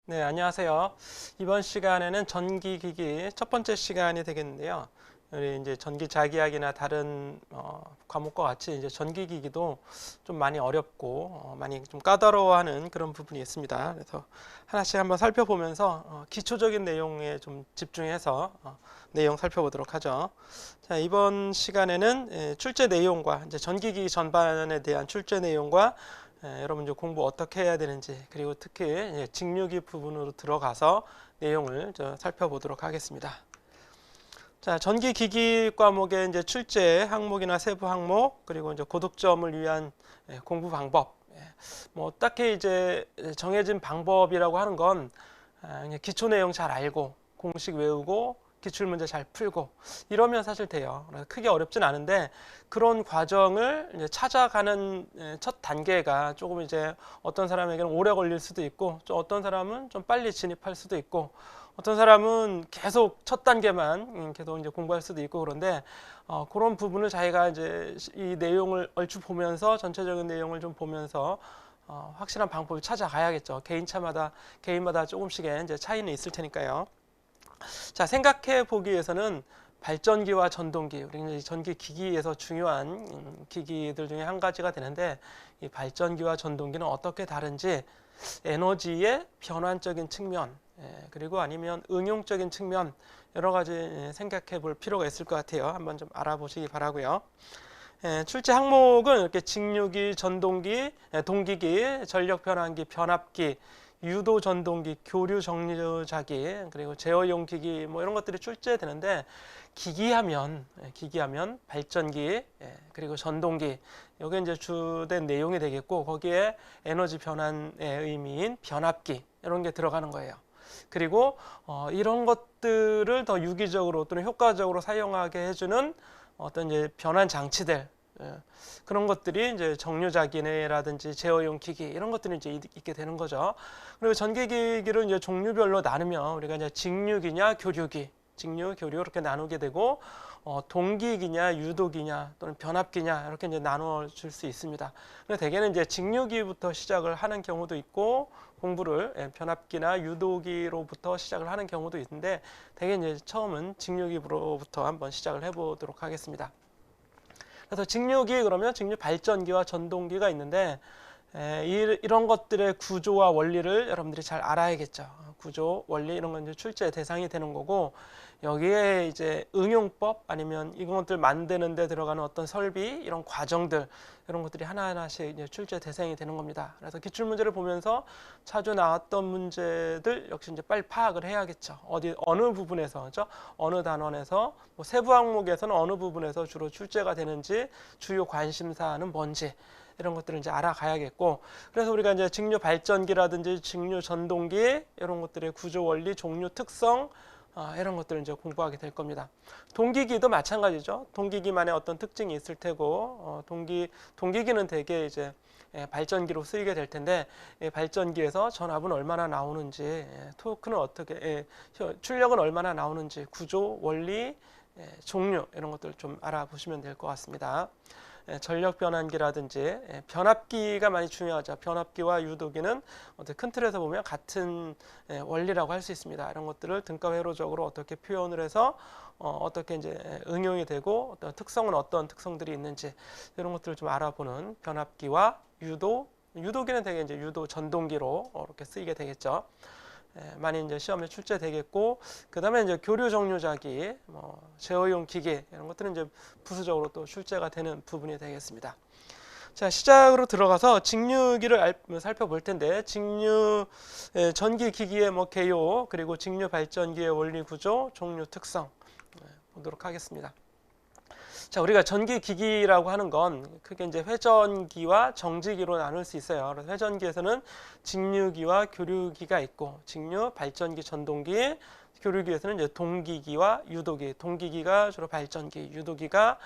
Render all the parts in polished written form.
네, 안녕하세요. 이번 시간에는 전기기기 첫 번째 시간이 되겠는데요. 우리 이제 전기자기약이나 다른 과목과 같이 이제 전기기기도 좀 많이 어렵고 많이 좀 까다로워하는 그런 부분이 있습니다. 그래서 하나씩 한번 살펴보면서 기초적인 내용에 좀 집중해서 내용 살펴보도록 하죠. 자, 이번 시간에는 출제 내용과 이제 전기기기 전반에 대한 출제 내용과 여러분 이제 공부 어떻게 해야 되는지, 그리고 특히 직류기 부분으로 들어가서 내용을 살펴보도록 하겠습니다. 자, 전기기기 과목의 이제 출제 항목이나 세부 항목, 그리고 이제 고득점을 위한 공부 방법. 뭐 딱히 이제 정해진 방법이라고 하는 건 그냥 기초 내용 잘 알고 공식 외우고 기출문제 잘 풀고 이러면 사실 돼요. 크게 어렵진 않은데 그런 과정을 이제 찾아가는 첫 단계가 조금 이제 어떤 사람에게는 오래 걸릴 수도 있고, 또 어떤 사람은 좀 빨리 진입할 수도 있고, 어떤 사람은 계속 첫 단계만 계속 이제 공부할 수도 있고, 그런데 그런 부분을 자기가 이제 이 내용을 얼추 보면서 전체적인 내용을 좀 보면서 확실한 방법을 찾아가야겠죠. 개인마다 조금씩의 이제 차이는 있을 테니까요. 자, 생각해 보기 위해서는 발전기와 전동기, 우리 전기 기기에서 중요한 기기들 중에 한 가지가 되는데, 이 발전기와 전동기는 어떻게 다른지 에너지의 변환적인 측면, 그리고 아니면 응용적인 측면, 여러 가지 생각해 볼 필요가 있을 것 같아요. 한번 좀 알아보시기 바라고요. 출제 항목은 이렇게 직류기, 전동기, 동기기, 전력 변환기, 변압기, 유도 전동기, 교류 정류자기, 그리고 제어용 기기 뭐 이런 것들이 출제되는데, 기기하면 발전기, 그리고 전동기, 이게 이제 주된 내용이 되겠고, 거기에 에너지 변환의 의미인 변압기 이런 게 들어가는 거예요. 그리고 이런 것들을 더 유기적으로 또는 효과적으로 사용하게 해주는 어떤 이제 변환 장치들, 그런 것들이 이제 정류자기라든지 제어용 기기 이런 것들이 이제 있게 되는 거죠. 그리고 전기기기를 이제 종류별로 나누면 우리가 이제 직류기냐 교류기, 직류, 교류 이렇게 나누게 되고, 동기기냐 유도기냐 또는 변압기냐 이렇게 이제 나누어 줄 수 있습니다. 근데 대개는 이제 직류기부터 시작을 하는 경우도 있고, 공부를 변압기나 유도기로부터 시작을 하는 경우도 있는데, 대개 이제 처음은 직류기로부터 한번 시작을 해보도록 하겠습니다. 그래서 직류기 그러면 직류 발전기와 전동기가 있는데, 이런 것들의 구조와 원리를 여러분들이 잘 알아야겠죠. 구조, 원리 이런 건 이제 출제 대상이 되는 거고, 여기에 이제 응용법 아니면 이런 것들 만드는 데 들어가는 어떤 설비, 이런 과정들, 이런 것들이 하나하나씩 이제 출제 대상이 되는 겁니다. 그래서 기출 문제를 보면서 자주 나왔던 문제들 역시 이제 빨리 파악을 해야겠죠. 어느 부분에서, 그죠? 어느 단원에서, 뭐 세부 항목에서는 어느 부분에서 주로 출제가 되는지, 주요 관심사는 뭔지, 이런 것들을 이제 알아가야겠고, 그래서 우리가 이제 직류 발전기라든지 직류 전동기 이런 것들의 구조 원리, 종류 특성, 이런 것들을 이제 공부하게 될 겁니다. 동기기도 마찬가지죠. 동기기만의 어떤 특징이 있을 테고, 동기기는 대개 이제 발전기로 쓰이게 될 텐데, 발전기에서 전압은 얼마나 나오는지, 토크는 어떻게, 출력은 얼마나 나오는지, 구조, 원리, 종류 이런 것들 좀 알아보시면 될 것 같습니다. 전력 변환기라든지 변압기가 많이 중요하죠. 변압기와 유도기는 큰 틀에서 보면 같은 원리라고 할 수 있습니다. 이런 것들을 등가 회로적으로 어떻게 표현을 해서 어떻게 이제 응용이 되고, 어떤 특성은 어떤 특성들이 있는지 이런 것들을 좀 알아보는 변압기와 유도기는 되게 이제 유도 전동기로 이렇게 쓰이게 되겠죠. 많이 이제 시험에 출제되겠고, 그 다음에 이제 교류 정류자기, 제어용 기계 이런 것들은 이제 부수적으로 또 출제가 되는 부분이 되겠습니다. 자, 시작으로 들어가서 직류기를 살펴볼 텐데, 전기 기기의 개요, 그리고 직류 발전기의 원리 구조, 종류 특성 보도록 하겠습니다. 자, 우리가 전기기기라고 하는 건 크게 이제 회전기와 정지기로 나눌 수 있어요. 그래서 회전기에서는 직류기와 교류기가 있고, 직류, 발전기, 전동기, 교류기에서는 이제 동기기와 유도기, 동기기가 주로 발전기, 유도기가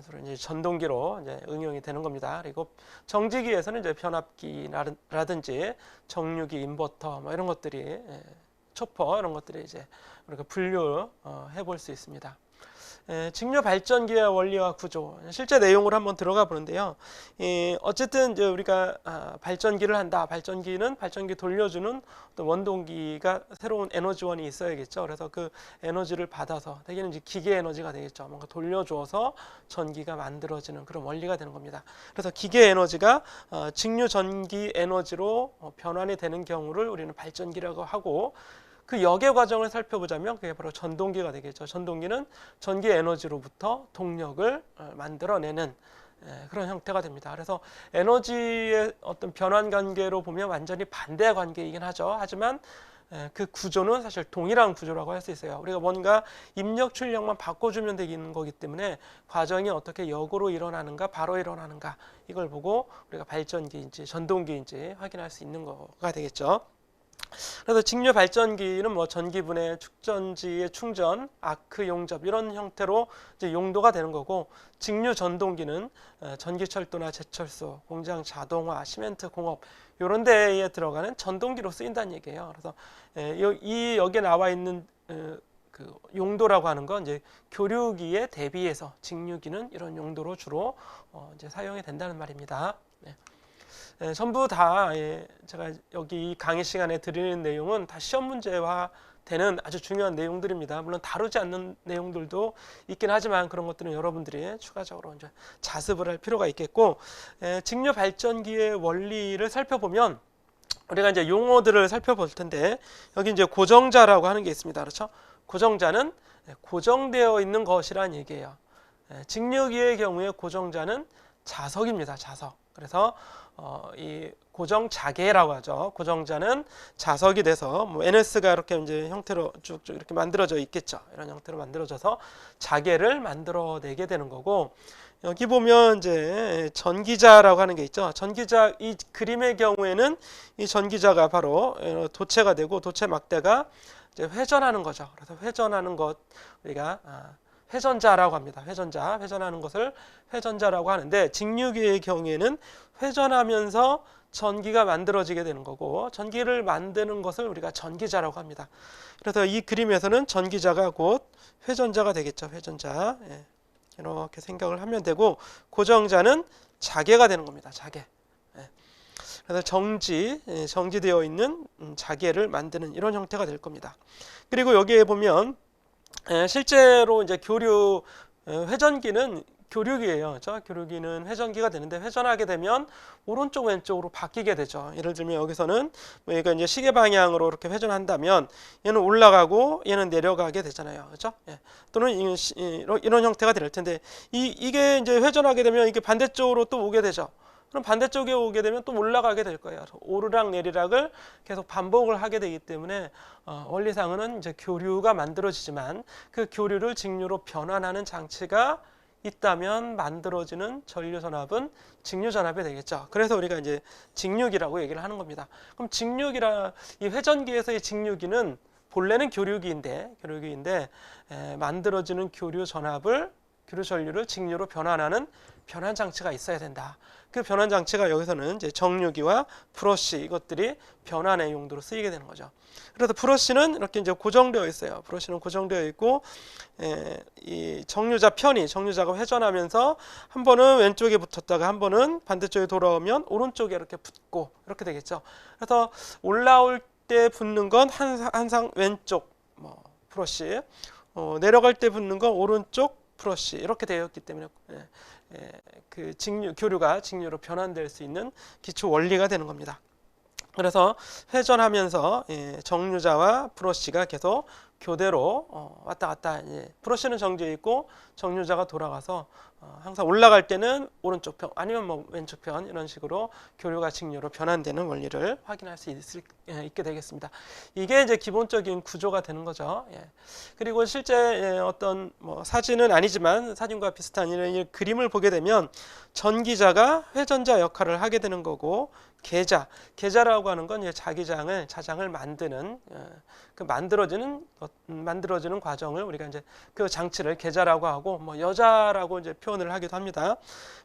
주로 이제 전동기로 이제 응용이 되는 겁니다. 그리고 정지기에서는 이제 변압기라든지 정류기, 인버터 뭐 이런 것들이, 초퍼 이런 것들이 이제 우리가 분류해 볼 수 있습니다. 직류 발전기의 원리와 구조, 실제 내용으로 한번 들어가 보는데요. 어쨌든 이제 우리가 발전기를 한다. 발전기는 발전기 돌려주는 어떤 원동기가 새로운 에너지원이 있어야겠죠. 그래서 그 에너지를 받아서 대개는 이제 기계 에너지가 되겠죠. 뭔가 돌려주어서 전기가 만들어지는 그런 원리가 되는 겁니다. 그래서 기계 에너지가 직류 전기 에너지로 변환이 되는 경우를 우리는 발전기라고 하고, 그 역의 과정을 살펴보자면 그게 바로 전동기가 되겠죠. 전동기는 전기 에너지로부터 동력을 만들어내는 그런 형태가 됩니다. 그래서 에너지의 어떤 변환 관계로 보면 완전히 반대 관계이긴 하죠. 하지만 그 구조는 사실 동일한 구조라고 할 수 있어요. 우리가 뭔가 입력 출력만 바꿔주면 되는 거기 때문에 과정이 어떻게 역으로 일어나는가 바로 일어나는가 이걸 보고 우리가 발전기인지 전동기인지 확인할 수 있는 거가 되겠죠. 그래서 직류 발전기는 뭐 전기분해, 축전지의 충전, 아크 용접 이런 형태로 이제 용도가 되는 거고, 직류 전동기는 전기철도나 제철소, 공장 자동화, 시멘트 공업 이런 데에 들어가는 전동기로 쓰인다는 얘기예요. 그래서 여기에 나와 있는 그 용도라고 하는 건 이제 교류기에 대비해서 직류기는 이런 용도로 주로 이제 사용이 된다는 말입니다. 네. 전부 다 제가 여기 강의 시간에 드리는 내용은 다 시험 문제화 되는 아주 중요한 내용들입니다. 물론 다루지 않는 내용들도 있긴 하지만 그런 것들은 여러분들이 추가적으로 이제 자습을 할 필요가 있겠고, 직류 발전기의 원리를 살펴보면 우리가 이제 용어들을 살펴볼 텐데, 여기 이제 고정자라고 하는 게 있습니다. 그렇죠? 고정자는 고정되어 있는 것이란 얘기예요. 직류기의 경우에 고정자는 자석입니다. 자석. 그래서 이 고정 자개라고 하죠. 고정자는 자석이 돼서 뭐 NS가 이렇게 이제 형태로 쭉쭉 이렇게 만들어져 있겠죠. 이런 형태로 만들어져서 자개를 만들어내게 되는 거고, 여기 보면 이제 전기자라고 하는 게 있죠. 전기자, 이 그림의 경우에는 이 전기자가 바로 도체가 되고, 도체 막대가 이제 회전하는 거죠. 그래서 회전하는 것 우리가 회전자라고 합니다. 회전하는 것을 회전자라고 하는데, 직류기의 경우에는 회전하면서 전기가 만들어지게 되는 거고, 전기를 만드는 것을 우리가 전기자라고 합니다. 그래서 이 그림에서는 전기자가 곧 회전자가 되겠죠. 회전자. 이렇게 생각을 하면 되고, 고정자는 자개가 되는 겁니다. 자개. 그래서 정지되어 있는 자개를 만드는 이런 형태가 될 겁니다. 그리고 여기에 보면 실제로 이제 회전기는 교류기예요. 그렇죠? 교류기는 회전기가 되는데, 회전하게 되면 오른쪽 왼쪽으로 바뀌게 되죠. 예를 들면 여기서는 뭐 얘가 이제 시계 방향으로 이렇게 회전한다면 얘는 올라가고 얘는 내려가게 되잖아요. 그렇죠? 또는 이런 형태가 될 텐데, 이게 이제 회전하게 되면 이게 반대쪽으로 또 오게 되죠. 그럼 반대쪽에 오게 되면 또 올라가게 될 거예요. 오르락 내리락을 계속 반복을 하게 되기 때문에 원리상으로는 이제 교류가 만들어지지만, 그 교류를 직류로 변환하는 장치가 있다면 만들어지는 전류 전압은 직류 전압이 되겠죠. 그래서 우리가 이제 직류기라고 얘기를 하는 겁니다. 그럼 이 회전기에서의 직류기는 본래는 교류기인데 만들어지는 교류 전류를 직류로 변환하는 변환 장치가 있어야 된다. 그 변환 장치가 여기서는 이제 정류기와 브러쉬, 이것들이 변환의 용도로 쓰이게 되는 거죠. 그래서 브러쉬는 이렇게 이제 고정되어 있어요. 브러쉬는 고정되어 있고, 이 정류자가 회전하면서 한 번은 왼쪽에 붙었다가 한 번은 반대쪽에 돌아오면 오른쪽에 이렇게 붙고 이렇게 되겠죠. 그래서 올라올 때 붙는 건 항상 왼쪽 브러쉬, 내려갈 때 붙는 건 오른쪽 브러쉬, 이렇게 되어 있기 때문에 그 교류가 직류로 변환될 수 있는 기초 원리가 되는 겁니다. 그래서 회전하면서 정류자와 브러쉬가 계속 교대로 왔다 갔다, 브러쉬는 정지해 있고 정류자가 돌아가서 항상 올라갈 때는 오른쪽 편 아니면 뭐 왼쪽 편, 이런 식으로 교류가 직류로 변환되는 원리를 확인할 수 있게 되겠습니다. 이게 이제 기본적인 구조가 되는 거죠. 그리고 실제 어떤 뭐 사진은 아니지만 사진과 비슷한 이런 그림을 보게 되면 전기자가 회전자 역할을 하게 되는 거고, 계자라고 하는 건 자장을 만드는 그 만들어지는 과정을 우리가 이제 그 장치를 계자라고 하고, 뭐 여자라고 이제 표현을 하기도 합니다.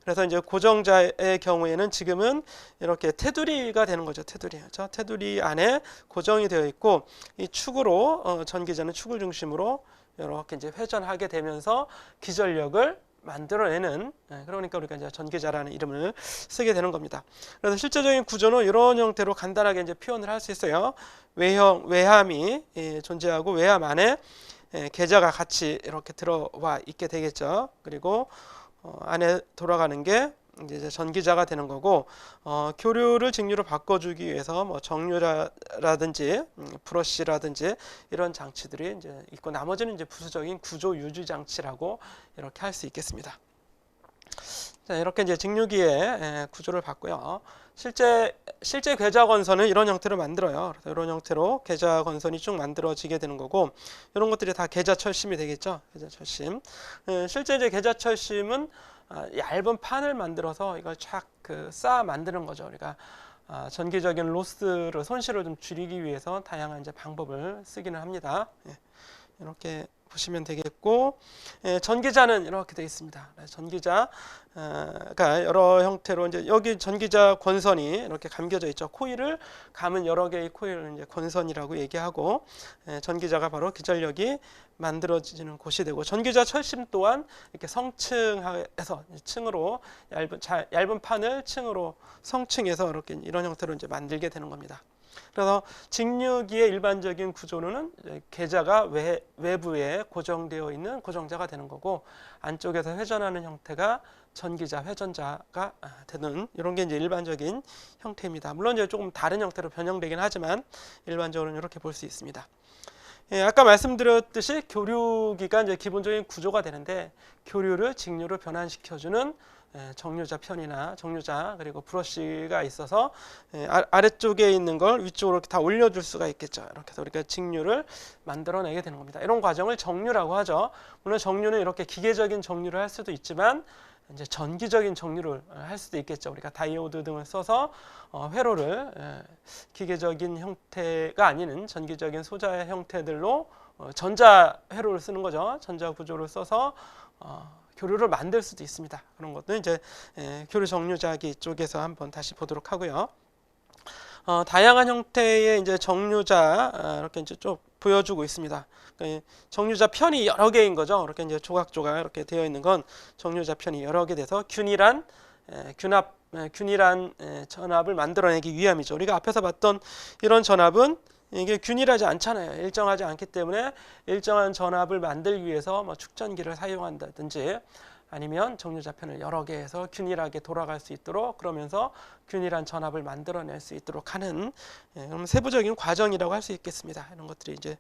그래서 이제 고정자의 경우에는 지금은 이렇게 테두리가 되는 거죠. 그렇죠? 테두리 안에 고정이 되어 있고, 이 축으로 전기자는 축을 중심으로 이렇게 이제 회전하게 되면서 기전력을 만들어내는, 그러니까 우리가 이제 전기자라는 이름을 쓰게 되는 겁니다. 그래서 실제적인 구조는 이런 형태로 간단하게 이제 표현을 할 수 있어요. 외함이 존재하고 외함 안에 계자가 같이 이렇게 들어와 있게 되겠죠. 그리고 안에 돌아가는 게 이제 전기자가 되는 거고, 교류를 직류로 바꿔주기 위해서 뭐 정류라든지 브러쉬라든지 이런 장치들이 이제 있고, 나머지는 이제 부수적인 구조 유지 장치라고 이렇게 할 수 있겠습니다. 자, 이렇게 이제 직류기의 구조를 봤고요. 실제 계좌 건선은 이런 형태로 만들어요. 그래서 이런 형태로 계좌 건선이 쭉 만들어지게 되는 거고, 이런 것들이 다 계좌 철심이 되겠죠. 계좌 철심. 실제 이제 계좌 철심은 얇은 판을 만들어서 이걸 쫙 쌓아 만드는 거죠. 그러니까 전기적인 로스를, 손실을 좀 줄이기 위해서 다양한 이제 방법을 쓰기는 합니다. 이렇게 보시면 되겠고, 전기자는 이렇게 되어 있습니다. 전기자가 여러 형태로 이제 여기 전기자 권선이 이렇게 감겨져 있죠. 코일을 감은 여러 개의 코일을 이제 권선이라고 얘기하고, 전기자가 바로 기전력이 만들어지는 곳이 되고, 전기자 철심 또한 이렇게 성층해서 층으로 얇은 판을 층으로 성층해서 이렇게 이런 형태로 이제 만들게 되는 겁니다. 그래서 직류기의 일반적인 구조는 계자가 외부에 고정되어 있는 고정자가 되는 거고, 안쪽에서 회전하는 형태가 전기자, 회전자가 되는, 이런 게 이제 일반적인 형태입니다. 물론 이제 조금 다른 형태로 변형되긴 하지만 일반적으로는 이렇게 볼 수 있습니다. 아까 말씀드렸듯이 교류기가 이제 기본적인 구조가 되는데, 교류를 직류로 변환시켜주는 정류자 편이나 정류자, 그리고 브러쉬가 있어서 아래쪽에 있는 걸 위쪽으로 다 올려줄 수가 있겠죠. 이렇게 해서 우리가 직류를 만들어내게 되는 겁니다. 이런 과정을 정류라고 하죠. 물론 정류는 이렇게 기계적인 정류를 할 수도 있지만, 이제 전기적인 정류를 할 수도 있겠죠. 우리가 다이오드 등을 써서 회로를 기계적인 형태가 아닌 전기적인 소자의 형태들로 전자 회로를 쓰는 거죠. 전자 구조를 써서 교류를 만들 수도 있습니다. 그런 것도 이제 교류 정류자기 쪽에서 한번 다시 보도록 하고요. 다양한 형태의 이제 정류자 이렇게 이제 좀 보여주고 있습니다. 그러니까 정류자 편이 여러 개인 거죠. 이렇게 이제 조각조각 이렇게 되어 있는 건 정류자 편이 여러 개 돼서 균일한 전압을 만들어내기 위함이죠. 우리가 앞에서 봤던 이런 전압은 이게 균일하지 않잖아요. 일정하지 않기 때문에 일정한 전압을 만들기 위해서 뭐 축전기를 사용한다든지, 아니면 정류자편을 여러 개 해서 균일하게 돌아갈 수 있도록, 그러면서 균일한 전압을 만들어낼 수 있도록 하는 그럼 세부적인 과정이라고 할 수 있겠습니다. 이런 것들이 이제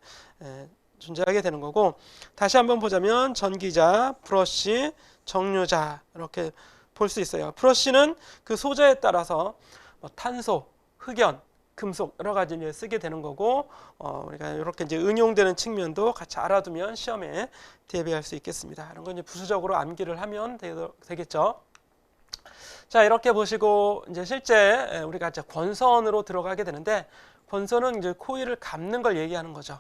존재하게 되는 거고, 다시 한번 보자면 전기자, 브러쉬, 정류자 이렇게 볼 수 있어요. 브러쉬는 그 소재에 따라서 뭐 탄소, 흑연, 금속 여러 가지 이제 쓰게 되는 거고, 우리가 이렇게 이제 응용되는 측면도 같이 알아두면 시험에 대비할 수 있겠습니다. 이런 건 이제 부수적으로 암기를 하면 되겠죠. 자, 이렇게 보시고 이제 실제 우리가 이제 권선으로 들어가게 되는데, 권선은 이제 코일을 감는 걸 얘기하는 거죠.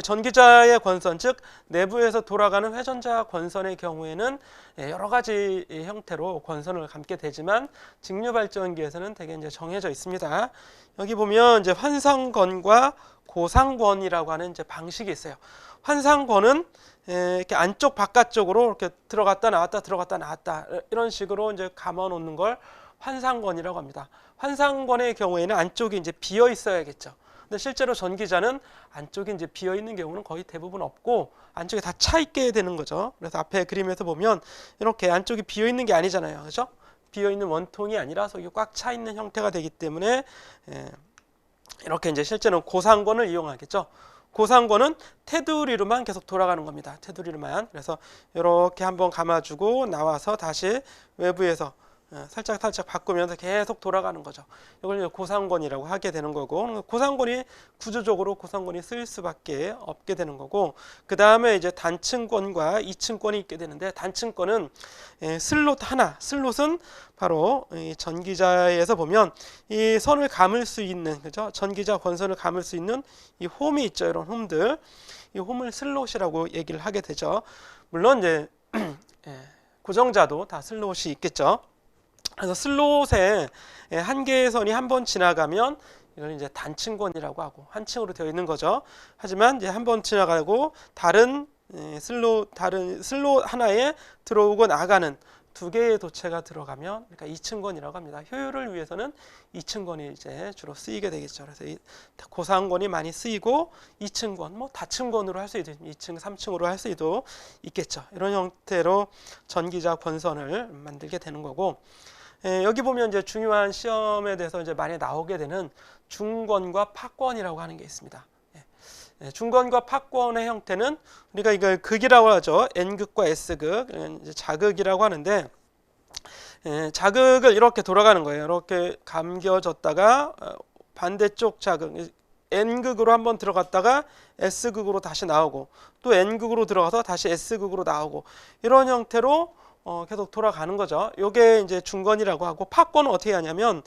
전기자의 권선, 즉 내부에서 돌아가는 회전자 권선의 경우에는 여러 가지 형태로 권선을 감게 되지만, 직류 발전기에서는 되게 이제 정해져 있습니다. 여기 보면 이제 환상권과 고상권이라고 하는 이제 방식이 있어요. 환상권은 이렇게 안쪽 바깥쪽으로 이렇게 들어갔다 나왔다 들어갔다 나왔다 이런 식으로 이제 감아 놓는 걸 환상권이라고 합니다. 환상권의 경우에는 안쪽이 이제 비어 있어야겠죠. 근데 실제로 전기자는 안쪽이 이제 비어 있는 경우는 거의 대부분 없고, 안쪽에 다 차 있게 되는 거죠. 그래서 앞에 그림에서 보면 이렇게 안쪽이 비어 있는 게 아니잖아요. 그렇죠? 비어 있는 원통이 아니라 속이 꽉 차 있는 형태가 되기 때문에 이렇게 이제 실제는 고상권을 이용하겠죠. 고상권은 테두리로만 계속 돌아가는 겁니다. 테두리로만. 그래서 이렇게 한번 감아주고 나와서 다시 외부에서 살짝 바꾸면서 계속 돌아가는 거죠. 이걸 고상권이라고 하게 되는 거고, 고상권이 구조적으로 고상권이 쓰일 수밖에 없게 되는 거고, 그 다음에 이제 단층권과 이층권이 있게 되는데, 단층권은 슬롯 하나, 슬롯은 바로 이 전기자에서 보면 이 선을 감을 수 있는, 그죠? 전기자 권선을 감을 수 있는 이 홈이 있죠. 이런 홈들, 이 홈을 슬롯이라고 얘기를 하게 되죠. 물론 이제 고정자도 다 슬롯이 있겠죠. 그래서 슬롯에 한 개의 선이 한 번 지나가면 이걸 이제 단층권이라고 하고, 한 층으로 되어 있는 거죠. 하지만 이제 한 번 지나가고 다른 슬롯 하나에 들어오고 나가는 두 개의 도체가 들어가면, 그러니까 2층권이라고 합니다. 효율을 위해서는 2층권이 이제 주로 쓰이게 되겠죠. 그래서 이 고상권이 많이 쓰이고 2층권, 뭐 다층권으로 할 수도 있고 2층, 3층으로 할 수도 있겠죠. 이런 형태로 전기자 권선을 만들게 되는 거고, 여기 보면 이제 중요한 시험에 대해서 이제 많이 나오게 되는 중권과 파권이라고 하는 게 있습니다. 중권과 파권의 형태는 우리가 이걸 극이라고 하죠. N극과 S극, 이제 자극이라고 하는데, 자극을 이렇게 돌아가는 거예요. 이렇게 감겨졌다가 반대쪽 자극, N극으로 한번 들어갔다가 S극으로 다시 나오고, 또 N극으로 들어가서 다시 S극으로 나오고, 이런 형태로 계속 돌아가는 거죠. 이게 이제 중권이라고 하고, 파권은 어떻게 하냐면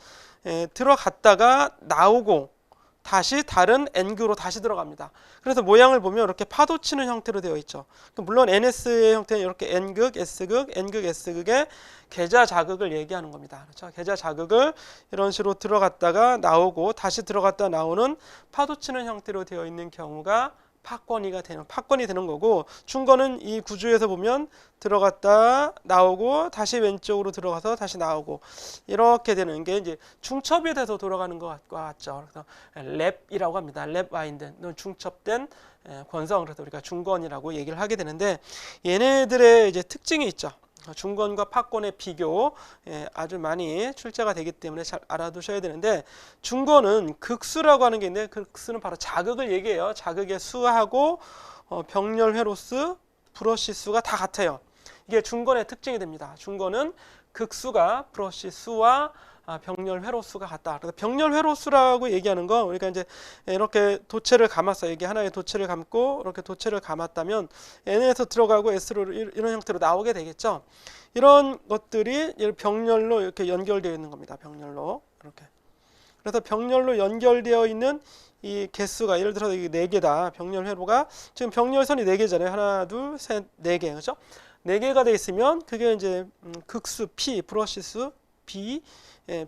들어갔다가 나오고 다시 다른 N극으로 다시 들어갑니다. 그래서 모양을 보면 이렇게 파도 치는 형태로 되어 있죠. 물론 NS의 형태는 이렇게 N극, S극, N극, S극의 계좌 자극을 얘기하는 겁니다. 그렇죠? 계좌 자극을 이런 식으로 들어갔다가 나오고 다시 들어갔다 나오는 파도 치는 형태로 되어 있는 경우가 파권이 되는 거고, 중권은 이 구조에서 보면 들어갔다 나오고 다시 왼쪽으로 들어가서 다시 나오고 이렇게 되는 게 이제 중첩이 돼서 돌아가는 것 같죠. 그래서 랩이라고 합니다. 랩 와인드, 중첩된 권성, 그래서 우리가 중권이라고 얘기를 하게 되는데, 얘네들의 이제 특징이 있죠. 중권과 파권의 비교 아주 많이 출제가 되기 때문에 잘 알아두셔야 되는데, 중권은 극수라고 하는 게 있는데, 극수는 바로 자극을 얘기해요. 자극의 수하고 병렬 회로수, 브러쉬 수가 다 같아요. 이게 중권의 특징이 됩니다. 중권은 극수가 브러쉬 수와 병렬 회로수가 같다. 그래서 병렬 회로수라고 얘기하는 거, 우리가 이제 이렇게 도체를 감았어요. 이게 하나의 도체를 감고 이렇게 도체를 감았다면 N에서 들어가고 S로 이런 형태로 나오게 되겠죠. 이런 것들이 병렬로 이렇게 연결되어 있는 겁니다. 병렬로 이렇게. 그래서 병렬로 연결되어 있는 이 개수가, 예를 들어서 이게 4개다. 병렬 회로가 지금 병렬선이 4개잖아요. 하나, 둘, 셋, 4개, 그렇죠? 4개가 돼 있으면 그게 이제 극수 P, 브러쉬 수 B,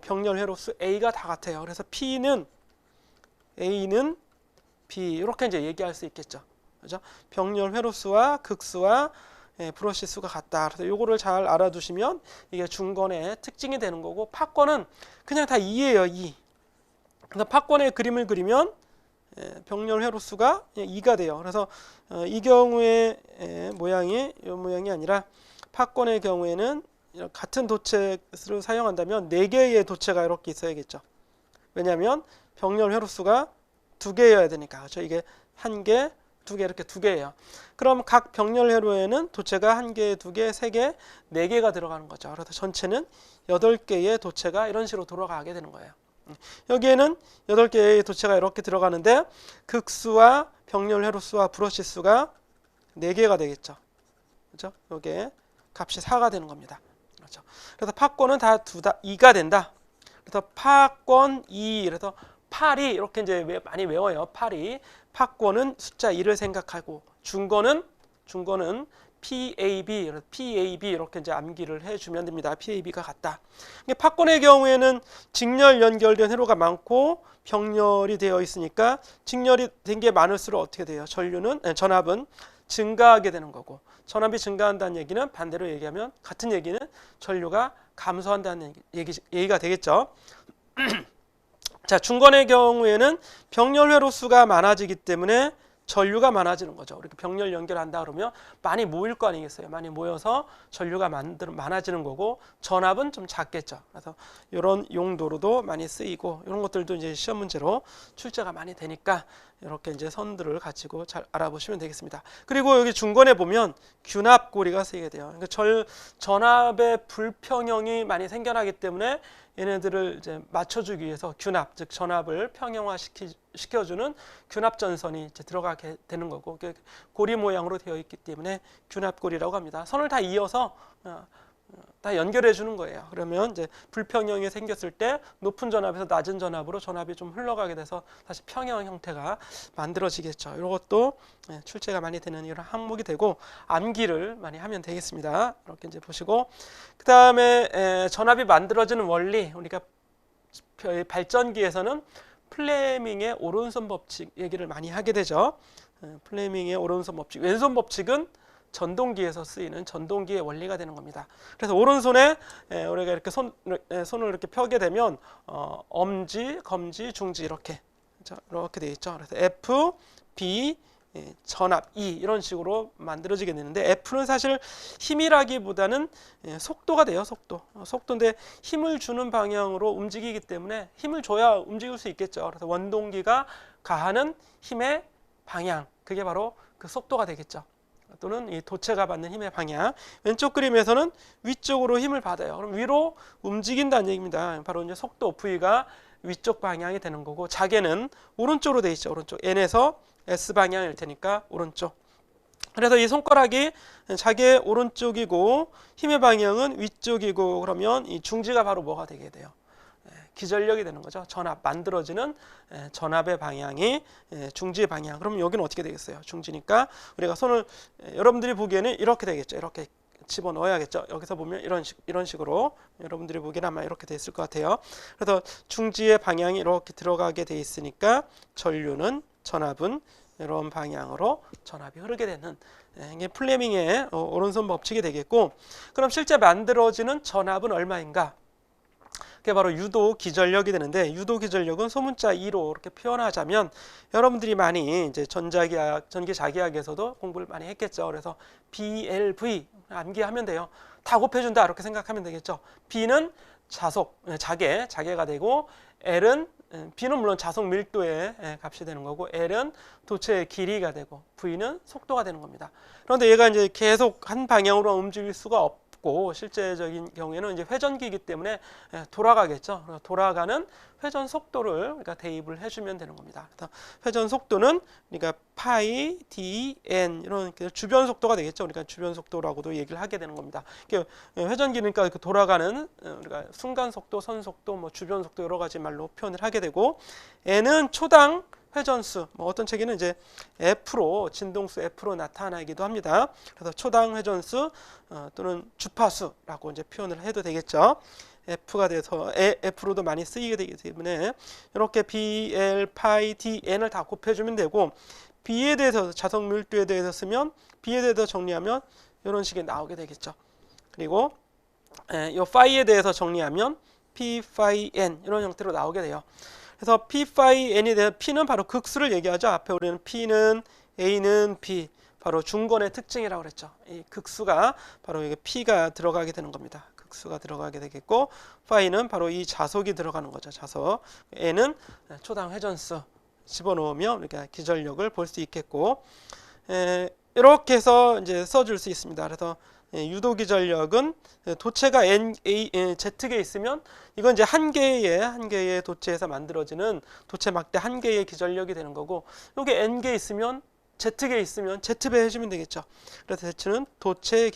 병렬 회로수 A가 다 같아요. 그래서 P는 A는 B, 이렇게 이제 얘기할 수 있겠죠. 그죠? 병렬 회로수와 극수와 브러쉬 수가 같다. 그래서 요거를 잘 알아두시면 이게 중권의 특징이 되는 거고, 파권은 그냥 다 2예요. 2. 그래서 파권의 그림을 그리면 병렬 회로수가 2가 돼요. 그래서 이 경우에 모양이 이 모양이 아니라, 파권의 경우에는 같은 도체를 사용한다면 4개의 도체가 이렇게 있어야겠죠. 왜냐하면 병렬 회로수가 2개여야 되니까. 그렇죠? 이게 1개, 2개, 이렇게 2개예요. 그럼 각 병렬 회로에는 도체가 1개, 2개, 3개, 4개가 들어가는 거죠. 그래서 전체는 8개의 도체가 이런 식으로 돌아가게 되는 거예요. 여기에는 8개의 도체가 이렇게 들어가는데, 극수와 병렬 회로수와 브러쉬 수가 4개가 되겠죠. 그렇죠? 이게 값이 4가 되는 겁니다. 그렇죠? 그래서 파권은 다 2가 된다. 그래서 파권 2, 그래서 8이 이렇게 이제 많이 외워요. 8이. 파권은 숫자 2를 생각하고, 중권은 PAB 이렇게 이제 암기를 해주면 됩니다. PAB가 같다. 파권의 경우에는 직렬 연결된 회로가 많고 병렬이 되어 있으니까, 직렬이 된 게 많을수록 어떻게 돼요? 전압은 증가하게 되는 거고, 전압이 증가한다는 얘기는 반대로 얘기하면, 같은 얘기는 전류가 감소한다는 얘기가 되겠죠. 자, 중권의 경우에는 병렬 회로수가 많아지기 때문에 전류가 많아지는 거죠. 이렇게 병렬 연결한다 그러면 많이 모일 거 아니겠어요. 많이 모여서 전류가 많아지는 거고, 전압은 좀 작겠죠. 그래서 이런 용도로도 많이 쓰이고, 이런 것들도 이제 시험 문제로 출제가 많이 되니까 이렇게 이제 선들을 가지고 잘 알아보시면 되겠습니다. 그리고 여기 중권에 보면 균합고리가 쓰이게 돼요. 그러니까 전압의 불평형이 많이 생겨나기 때문에 얘네들을 이제 맞춰주기 위해서 균합, 즉 전압을 평형화 시켜주는 균합전선이 이제 들어가게 되는 거고, 고리 모양으로 되어 있기 때문에 균합고리라고 합니다. 선을 다 이어서 다 연결해 주는 거예요. 그러면 이제 불평형이 생겼을 때 높은 전압에서 낮은 전압으로 전압이 좀 흘러가게 돼서 다시 평형 형태가 만들어지겠죠. 이것도 출제가 많이 되는 이런 항목이 되고, 암기를 많이 하면 되겠습니다. 이렇게 이제 보시고, 그 다음에 전압이 만들어지는 원리, 우리가 발전기에서는 플레밍의 오른손 법칙 얘기를 많이 하게 되죠. 플레밍의 오른손 법칙. 왼손 법칙은 전동기에서 쓰이는 전동기의 원리가 되는 겁니다. 그래서 오른손에 우리가 이렇게 손을 이렇게 펴게 되면 엄지, 검지, 중지 이렇게 되어 있죠. 그래서 F, B, 전압, E 이런 식으로 만들어지게 되는데 F는 사실 힘이라기보다는 속도가 돼요. 속도인데 힘을 주는 방향으로 움직이기 때문에 힘을 줘야 움직일 수 있겠죠. 그래서 원동기가 가하는 힘의 방향, 그게 바로 그 속도가 되겠죠. 또는 이 도체가 받는 힘의 방향. 왼쪽 그림에서는 위쪽으로 힘을 받아요. 그럼 위로 움직인다는 얘기입니다. 바로 이제 속도 V가 위쪽 방향이 되는 거고, 자개는 오른쪽으로 돼 있죠. 오른쪽 N에서 S 방향일 테니까 오른쪽. 그래서 이 손가락이 자개 오른쪽이고 힘의 방향은 위쪽이고, 그러면 이 중지가 바로 뭐가 되게 돼요? 기전력이 되는 거죠. 전압, 만들어지는 전압의 방향이 중지의 방향. 그럼 여기는 어떻게 되겠어요? 중지니까 우리가 손을 여러분들이 보기에는 이렇게 되겠죠. 이렇게 집어넣어야겠죠. 여기서 보면 이런 식으로 여러분들이 보기에는 아마 이렇게 돼 있을 것 같아요. 그래서 중지의 방향이 이렇게 들어가게 돼 있으니까 전압은 이런 방향으로 전압이 흐르게 되는, 이게 플레밍의 오른손 법칙이 되겠고, 그럼 실제 만들어지는 전압은 얼마인가? 그게 바로 유도 기전력이 되는데, 유도 기전력은 소문자 2로 이렇게 표현하자면, 여러분들이 많이 이제 전기 자기학에서도 공부를 많이 했겠죠. 그래서 BLV 암기하면 돼요. 다 곱해준다 이렇게 생각하면 되겠죠. B는 자개가 되고, B는 물론 자석 밀도의 값이 되는 거고, L은 도체의 길이가 되고, V는 속도가 되는 겁니다. 그런데 얘가 이제 계속 한 방향으로 움직일 수가 없고, 실제적인 경우에는 이제 회전기이기 때문에 돌아가겠죠. 그래서 돌아가는 회전 속도를 우리가 대입을 해주면 되는 겁니다. 그래서 회전 속도는 우리가 파이 dn 이런 주변 속도가 되겠죠. 그러니까 주변 속도라고도 얘기를 하게 되는 겁니다. 회전기니까 돌아가는 우리가 순간 속도, 선 속도, 뭐 주변 속도 여러 가지 말로 표현을 하게 되고, n은 초당 회전수, 어떤 책에는 이제 F로, 진동수 F로 나타나기도 합니다. 그래서 초당 회전수 또는 주파수라고 이제 표현을 해도 되겠죠. F가 돼서 F로도 많이 쓰이게 되기 때문에 이렇게 BL, 파이, DN을 다 곱해주면 되고, B에 대해서 자석 밀도에 대해서 쓰면 B에 대해서 정리하면 이런 식이 나오게 되겠죠. 그리고 이 파이에 대해서 정리하면 P, 파이, N 이런 형태로 나오게 돼요. 그래서 P, 파이, N에 대한 P는 바로 극수를 얘기하죠. 앞에 우리는 P는 A는 B, 바로 중건의 특징이라고 그랬죠. 이 극수가 바로 이게 P가 들어가게 되는 겁니다. 극수가 들어가게 되겠고, 파이는 바로 이 자석이 들어가는 거죠. 자석. N은 초당 회전수 집어넣으면 우리가 기전력을 볼 수 있겠고, 이렇게 해서 이제 써줄 수 있습니다. 그래서 유도 기전력은 도체가 Z개에 있으면 이건 이제 한 개의 도체에서 만들어지는 도체 막대 한 개의 기전력이 되는 거고, 여기 N개 있으면 Z개 있으면 Z배 해주면 되겠죠. 그래서 Z는 도체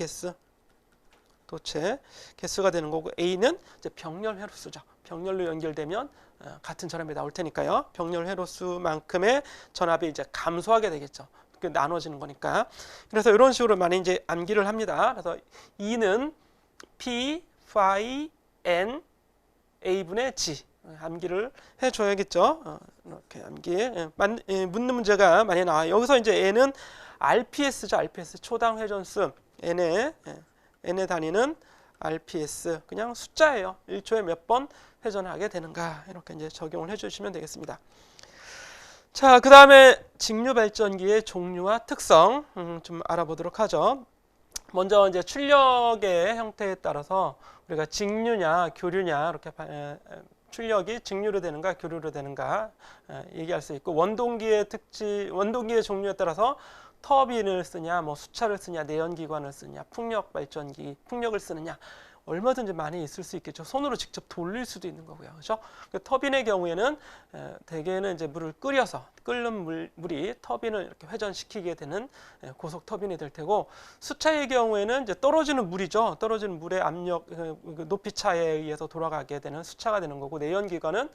개수가 되는 거고, A는 이제 병렬 회로수죠. 병렬로 연결되면 같은 전압이 나올 테니까요. 병렬 회로수만큼의 전압이 이제 감소하게 되겠죠. 나눠지는 거니까. 그래서 이런 식으로 많이 이제 암기를 합니다. 그래서 E는 P, 파이, N, A분의 G 암기를 해줘야겠죠. 이렇게 암기 묻는 문제가 많이 나와요. 여기서 이제 N은 RPS죠. RPS 초당 회전수. N의 단위는 RPS 그냥 숫자예요. 1초에 몇 번 회전하게 되는가, 이렇게 이제 적용을 해주시면 되겠습니다. 자, 그 다음에 직류 발전기의 종류와 특성 좀 알아보도록 하죠. 먼저 이제 출력의 형태에 따라서 우리가 직류냐 교류냐 이렇게 출력이 직류로 되는가 교류로 되는가 얘기할 수 있고, 원동기의 종류에 따라서 터빈을 쓰냐, 뭐 수차를 쓰냐, 내연기관을 쓰냐, 풍력을 쓰느냐, 얼마든지 많이 있을 수 있겠죠. 손으로 직접 돌릴 수도 있는 거고요. 그렇죠? 그 터빈의 경우에는 대개는 이제 물을 끓여서 끓는 물이 터빈을 이렇게 회전시키게 되는 고속 터빈이 될 테고, 수차의 경우에는 이제 떨어지는 물이죠. 떨어지는 물의 압력, 높이 차에 의해서 돌아가게 되는 수차가 되는 거고, 내연기관은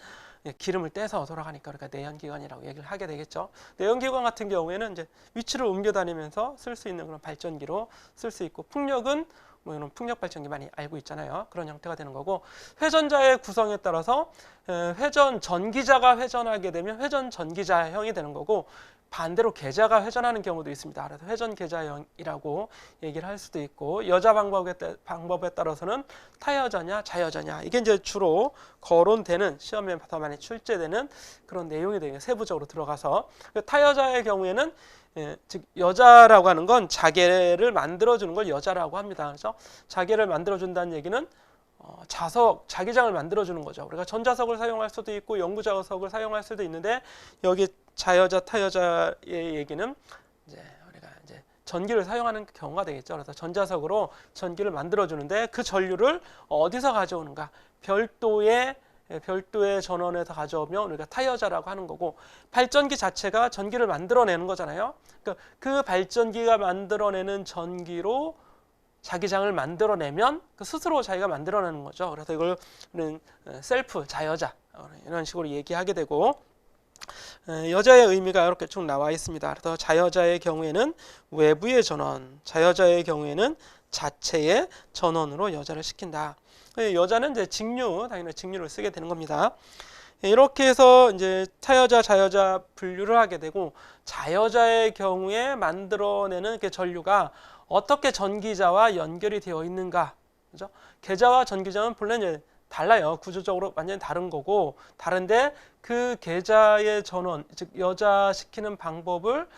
기름을 떼서 돌아가니까 우리가 내연기관이라고 얘기를 하게 되겠죠. 내연기관 같은 경우에는 이제 위치를 옮겨 다니면서 쓸 수 있는 그런 발전기로 쓸 수 있고, 풍력은 뭐 이런 풍력 발전기 많이 알고 있잖아요. 그런 형태가 되는 거고, 회전자의 구성에 따라서 회전 전기자가 회전하게 되면 회전 전기자형이 되는 거고, 반대로 계자가 회전하는 경우도 있습니다. 그래서 회전 계자형이라고 얘기를 할 수도 있고, 여자 방법에 따라서는 타여자냐 자여자냐, 이게 이제 주로 거론되는, 시험에 더 많이 출제되는 그런 내용이 되게 세부적으로 들어가서, 타여자의 경우에는 즉 여자라고 하는 건 자개를 만들어주는 걸 여자라고 합니다. 그래서 자개를 만들어준다는 얘기는 자기장을 만들어주는 거죠. 우리가 전자석을 사용할 수도 있고 영구자석을 사용할 수도 있는데, 여기 자여자, 타여자의 얘기는 우리가 전기를 사용하는 경우가 되겠죠. 그래서 전자석으로 전기를 만들어주는데, 그 전류를 어디서 가져오는가? 별도의 전원에서 가져오면 우리가 타여자라고 하는 거고, 발전기 자체가 전기를 만들어내는 거잖아요. 그러니까 그 발전기가 만들어내는 전기로 자기장을 만들어내면 스스로 자기가 만들어내는 거죠. 그래서 이걸 셀프 자여자 이런 식으로 얘기하게 되고, 여자의 의미가 이렇게 쭉 나와 있습니다. 그래서 자여자의 경우에는 외부의 전원, 자여자의 경우에는 자체의 전원으로 여자를 시킨다. 여자는 이제 당연히 직류를 쓰게 되는 겁니다. 이렇게 해서 이제 타여자, 자여자 분류를 하게 되고, 자여자의 경우에 만들어내는 그 전류가 어떻게 전기자와 연결이 되어 있는가, 그죠? 계자와 전기자는 본래 이제 달라요. 구조적으로 완전히 다른 거고, 다른데 그 계자의 전원, 즉 여자시키는 방법을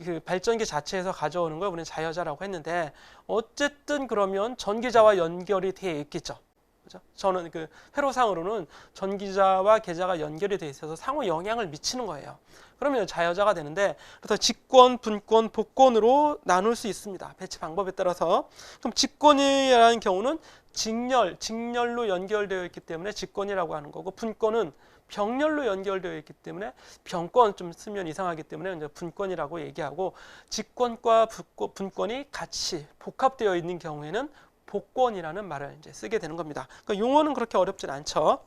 그 발전기 자체에서 가져오는 걸 우리는 자여자라고 했는데, 어쨌든 그러면 전기자와 연결이 되어 있겠죠. 그죠? 저는 그 회로상으로는 전기자와 계자가 연결이 되어 있어서 상호 영향을 미치는 거예요. 그러면 자여자가 되는데, 그래서 직권, 분권, 복권으로 나눌 수 있습니다. 배치 방법에 따라서. 그럼 직권이라는 경우는 직렬로 연결되어 있기 때문에 직권이라고 하는 거고, 분권은 병렬로 연결되어 있기 때문에, 병권 좀 쓰면 이상하기 때문에 이제 분권이라고 얘기하고, 직권과 분권이 같이 복합되어 있는 경우에는 복권이라는 말을 이제 쓰게 되는 겁니다. 그러니까 용어는 그렇게 어렵진 않죠.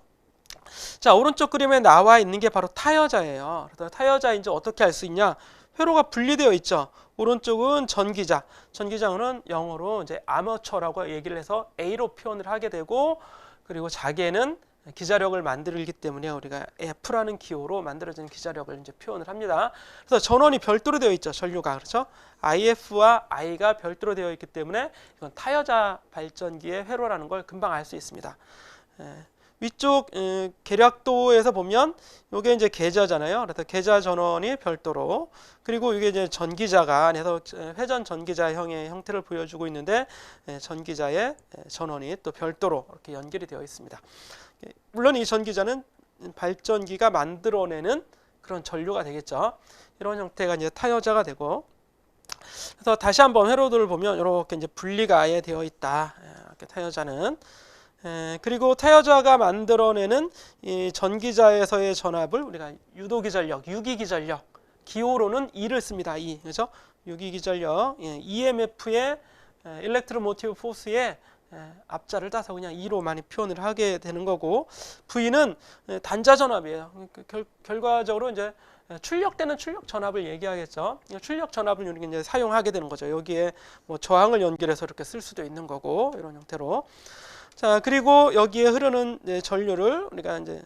자, 오른쪽 그림에 나와 있는 게 바로 타여자예요. 그래서 타여자인지 어떻게 알 수 있냐? 회로가 분리되어 있죠. 오른쪽은 전기자, 전기자는 영어로 이제 아머처라고 얘기를 해서 A로 표현을 하게 되고, 그리고 자개는 기자력을 만들기 때문에 우리가 F라는 기호로 만들어진 기자력을 이제 표현을 합니다. 그래서 전원이 별도로 되어 있죠. 전류가. 그렇죠? IF와 I가 별도로 되어 있기 때문에 이건 타여자 발전기의 회로라는 걸 금방 알 수 있습니다. 위쪽 계략도에서 보면 이게 이제 계자잖아요. 그래서 계자 전원이 별도로, 그리고 이게 이제 전기자가 안에서 회전 전기자형의 형태를 보여주고 있는데, 전기자의 전원이 또 별도로 이렇게 연결이 되어 있습니다. 물론 이 전기자는 발전기가 만들어내는 그런 전류가 되겠죠. 이런 형태가 이제 타여자가 되고, 그래서 다시 한번 회로들을 보면 이렇게 이제 분리가 아예 되어 있다. 이렇게 타여자는. 그리고 타여자가 만들어내는 이 전기자에서의 전압을 우리가 유도기전력, 유기기전력, 기호로는 E를 씁니다. E, 그렇죠? 유기기전력, EMF의 일렉트로모티브 포스의 앞자를 따서 그냥 E로 많이 표현을 하게 되는 거고, V는 단자 전압이에요. 결과적으로 이제 출력되는 출력 전압을 얘기하겠죠. 출력 전압을 우리가 이제 사용하게 되는 거죠. 여기에 뭐 저항을 연결해서 이렇게 쓸 수도 있는 거고, 이런 형태로. 자, 그리고 여기에 흐르는 전류를 우리가 이제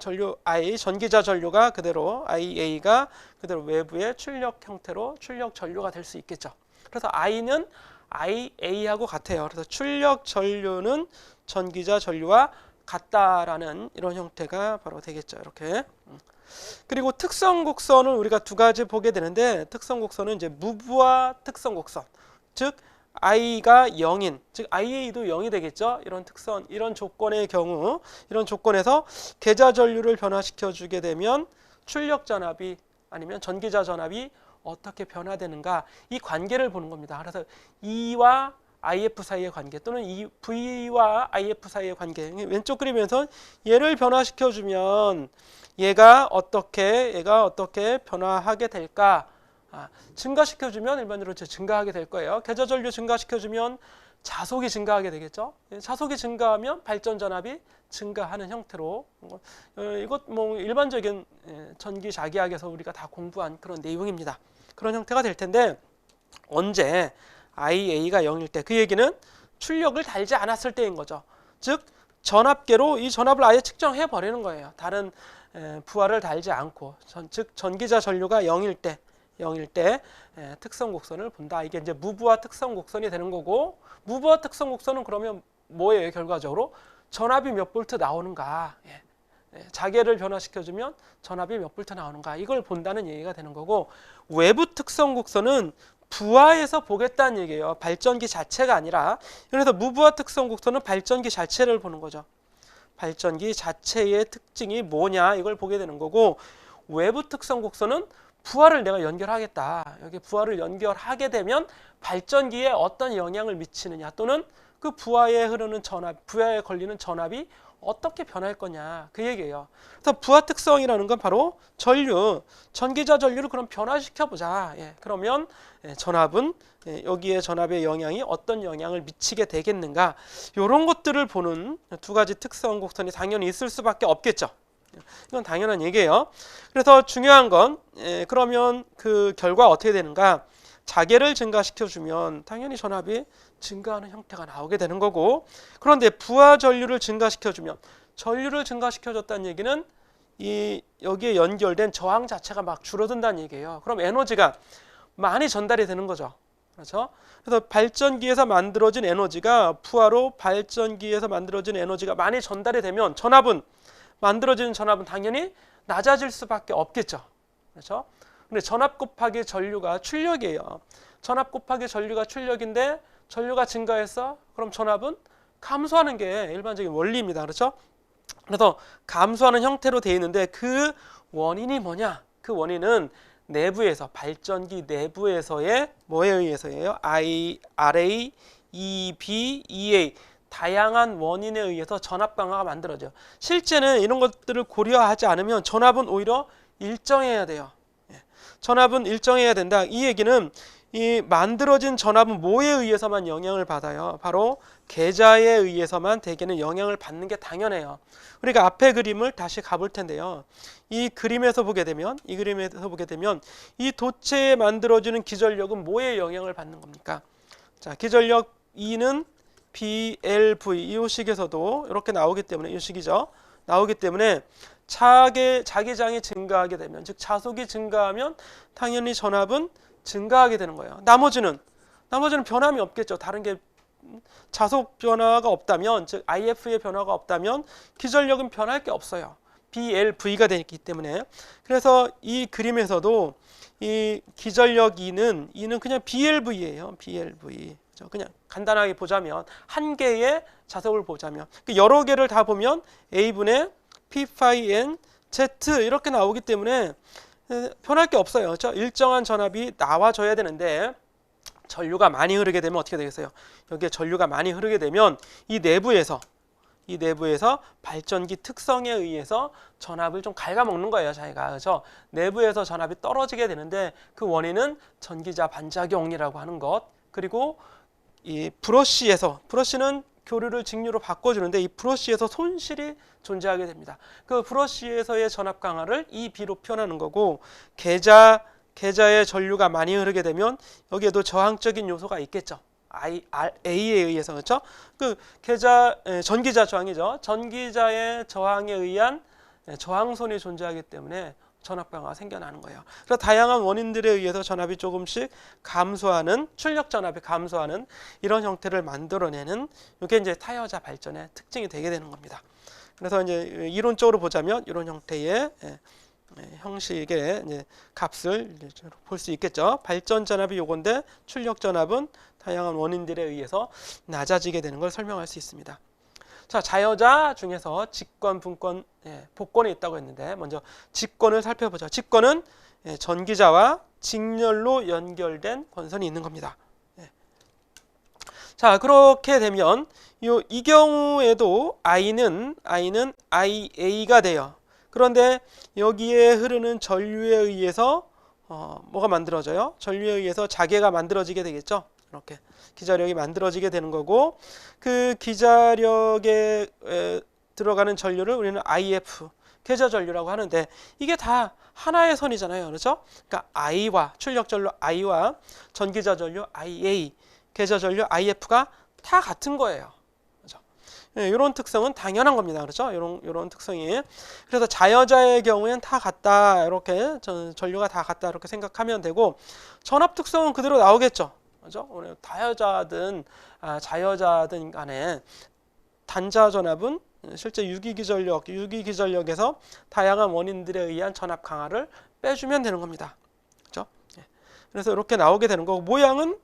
전류 I, 전기자 전류가 그대로 IA가 그대로 외부의 출력 형태로 출력 전류가 될 수 있겠죠. 그래서 I는 IA하고 같아요. 그래서 출력 전류는 전기자 전류와 같다라는 이런 형태가 바로 되겠죠. 이렇게. 그리고 특성 곡선을 우리가 두 가지 보게 되는데, 특성 곡선은 이제 무브와 특성 곡선, 즉 I가 0인, 즉 IA도 0이 되겠죠. 이런 특선, 이런 조건의 경우, 이런 조건에서 계자 전류를 변화시켜 주게 되면 출력 전압이 아니면 전기자 전압이 어떻게 변화되는가, 이 관계를 보는 겁니다. 그래서 E와 IF 사이의 관계, 또는 이 V와 IF 사이의 관계, 왼쪽 그림에서 얘를 변화시켜 주면 얘가 어떻게 변화하게 될까? 증가시켜주면 일반적으로 증가하게 될 거예요. 계자 전류 증가시켜주면 자속이 증가하게 되겠죠. 자속이 증가하면 발전 전압이 증가하는 형태로, 이것 뭐 일반적인 전기 자기학에서 우리가 다 공부한 그런 내용입니다. 그런 형태가 될 텐데, 언제 IA가 0일 때, 그 얘기는 출력을 달지 않았을 때인 거죠. 즉 전압계로 이 전압을 아예 측정해 버리는 거예요. 다른 부하를 달지 않고, 즉 전기자 전류가 0일 때 특성 곡선을 본다. 이게 이제 무부하 특성 곡선이 되는 거고, 무부하 특성 곡선은 그러면 뭐예요? 결과적으로 전압이 몇 볼트 나오는가, 자계를 변화시켜주면 전압이 몇 볼트 나오는가, 이걸 본다는 얘기가 되는 거고, 외부 특성 곡선은 부하에서 보겠다는 얘기예요. 발전기 자체가 아니라. 그래서 무부하 특성 곡선은 발전기 자체를 보는 거죠. 발전기 자체의 특징이 뭐냐, 이걸 보게 되는 거고, 외부 특성 곡선은 부하를 내가 연결하겠다. 여기 부하를 연결하게 되면 발전기에 어떤 영향을 미치느냐, 또는 그 부하에 흐르는 전압, 부하에 걸리는 전압이 어떻게 변할 거냐, 그 얘기예요. 그래서 부하 특성이라는 건 바로 전류, 전기자 전류를 그럼 변화시켜 보자. 그러면 전압은, 여기에 전압의 영향이 어떤 영향을 미치게 되겠는가, 이런 것들을 보는 두 가지 특성 곡선이 당연히 있을 수밖에 없겠죠. 이건 당연한 얘기예요. 그래서 중요한 건, 그러면 그 결과 어떻게 되는가, 자계를 증가시켜주면 당연히 전압이 증가하는 형태가 나오게 되는 거고, 그런데 부하 전류를 증가시켜주면, 전류를 증가시켜줬다는 얘기는 여기에 연결된 저항 자체가 막 줄어든다는 얘기예요. 그럼 에너지가 많이 전달이 되는 거죠. 그렇죠? 그래서 발전기에서 만들어진 에너지가, 부하로 발전기에서 만들어진 에너지가 많이 전달이 되면 만들어지는 전압은 당연히 낮아질 수밖에 없겠죠. 그렇죠? 근데 전압 곱하기 전류가 출력이에요. 전압 곱하기 전류가 출력인데 전류가 증가했어? 그럼 전압은 감소하는 게 일반적인 원리입니다. 그렇죠? 그래서 감소하는 형태로 되어 있는데, 그 원인이 뭐냐? 그 원인은 내부에서, 발전기 내부에서의 뭐에 의해서예요? RA, EB, EA 다양한 원인에 의해서 전압 강화가 만들어져요. 실제는 이런 것들을 고려하지 않으면 전압은 오히려 일정해야 돼요. 전압은 일정해야 된다. 이 얘기는 이 만들어진 전압은 뭐에 의해서만 영향을 받아요? 바로 계자에 의해서만 대개는 영향을 받는 게 당연해요. 그러니까 앞에 그림을 다시 가볼 텐데요. 이 그림에서 보게 되면 이 도체에 만들어지는 기전력은 뭐에 영향을 받는 겁니까? 자, 기전력 E는 BLV, 이 식에서도 이렇게 나오기 때문에, 이 식이죠. 나오기 때문에 자기장이 증가하게 되면, 즉 자속이 증가하면 당연히 전압은 증가하게 되는 거예요. 나머지는 변함이 없겠죠. 다른 게 자속 변화가 없다면, 즉 IF의 변화가 없다면 기전력은 변할 게 없어요. BLV가 되기 때문에. 그래서 이 그림에서도 이 기전력 E는 그냥 BLV예요. BLV. 그냥 간단하게 보자면, 한 개의 자석을 보자면, 여러 개를 다 보면 A분의 P, N, Z 이렇게 나오기 때문에 변할 게 없어요. 그렇죠? 일정한 전압이 나와줘야 되는데, 전류가 많이 흐르게 되면 어떻게 되겠어요? 여기에 전류가 많이 흐르게 되면 이 내부에서 발전기 특성에 의해서 전압을 좀 갉아먹는 거예요, 자기가. 그렇죠? 내부에서 전압이 떨어지게 되는데, 그 원인은 전기자 반작용이라고 하는 것, 그리고 이 브러쉬는 교류를 직류로 바꿔주는데, 이 브러쉬에서 손실이 존재하게 됩니다. 그 브러쉬에서의 전압 강화를 EB로 표현하는 거고, 계자의 전류가 많이 흐르게 되면 여기에도 저항적인 요소가 있겠죠. A에 의해서. 그렇죠? 그 전기자 저항이죠. 전기자의 저항에 의한 저항선이 존재하기 때문에 전압 강화가 생겨나는 거예요. 그래서 다양한 원인들에 의해서 전압이 조금씩 감소하는, 출력 전압이 감소하는 이런 형태를 만들어내는, 이게 이제 타여자 발전의 특징이 되게 되는 겁니다. 그래서 이제 이론적으로 보자면 이런 형태의 형식의 이제 값을 볼 수 있겠죠. 발전 전압이 요건데 출력 전압은 다양한 원인들에 의해서 낮아지게 되는 걸 설명할 수 있습니다. 자, 자여자 중에서 직권, 분권, 복권이 있다고 했는데, 먼저 직권을 살펴보죠. 직권은 전기자와 직렬로 연결된 권선이 있는 겁니다. 자, 그렇게 되면 이 경우에도 I는 IA가 돼요. 그런데 여기에 흐르는 전류에 의해서 뭐가 만들어져요? 전류에 의해서 자계가 만들어지게 되겠죠. 이렇게 기자력이 만들어지게 되는 거고, 그 기자력에 들어가는 전류를 우리는 IF, 계자 전류라고 하는데, 이게 다 하나의 선이잖아요. 그렇죠? 그러니까 I와 출력 전류 I와 전기자 전류 IA, 계자 전류 IF가 다 같은 거예요. 그렇죠? 이런 특성은 당연한 겁니다. 그렇죠? 이런 특성이. 그래서 자여자의 경우에는 다 같다. 이렇게 전류가 다 같다. 이렇게 생각하면 되고 전압 특성은 그대로 나오겠죠. 그렇죠? 오늘 다여자든 자여자든 간에 단자 전압은 실제 유기기전력에서 다양한 원인들에 의한 전압 강하를 빼주면 되는 겁니다. 그렇죠? 그래서 이렇게 나오게 되는 거고 모양은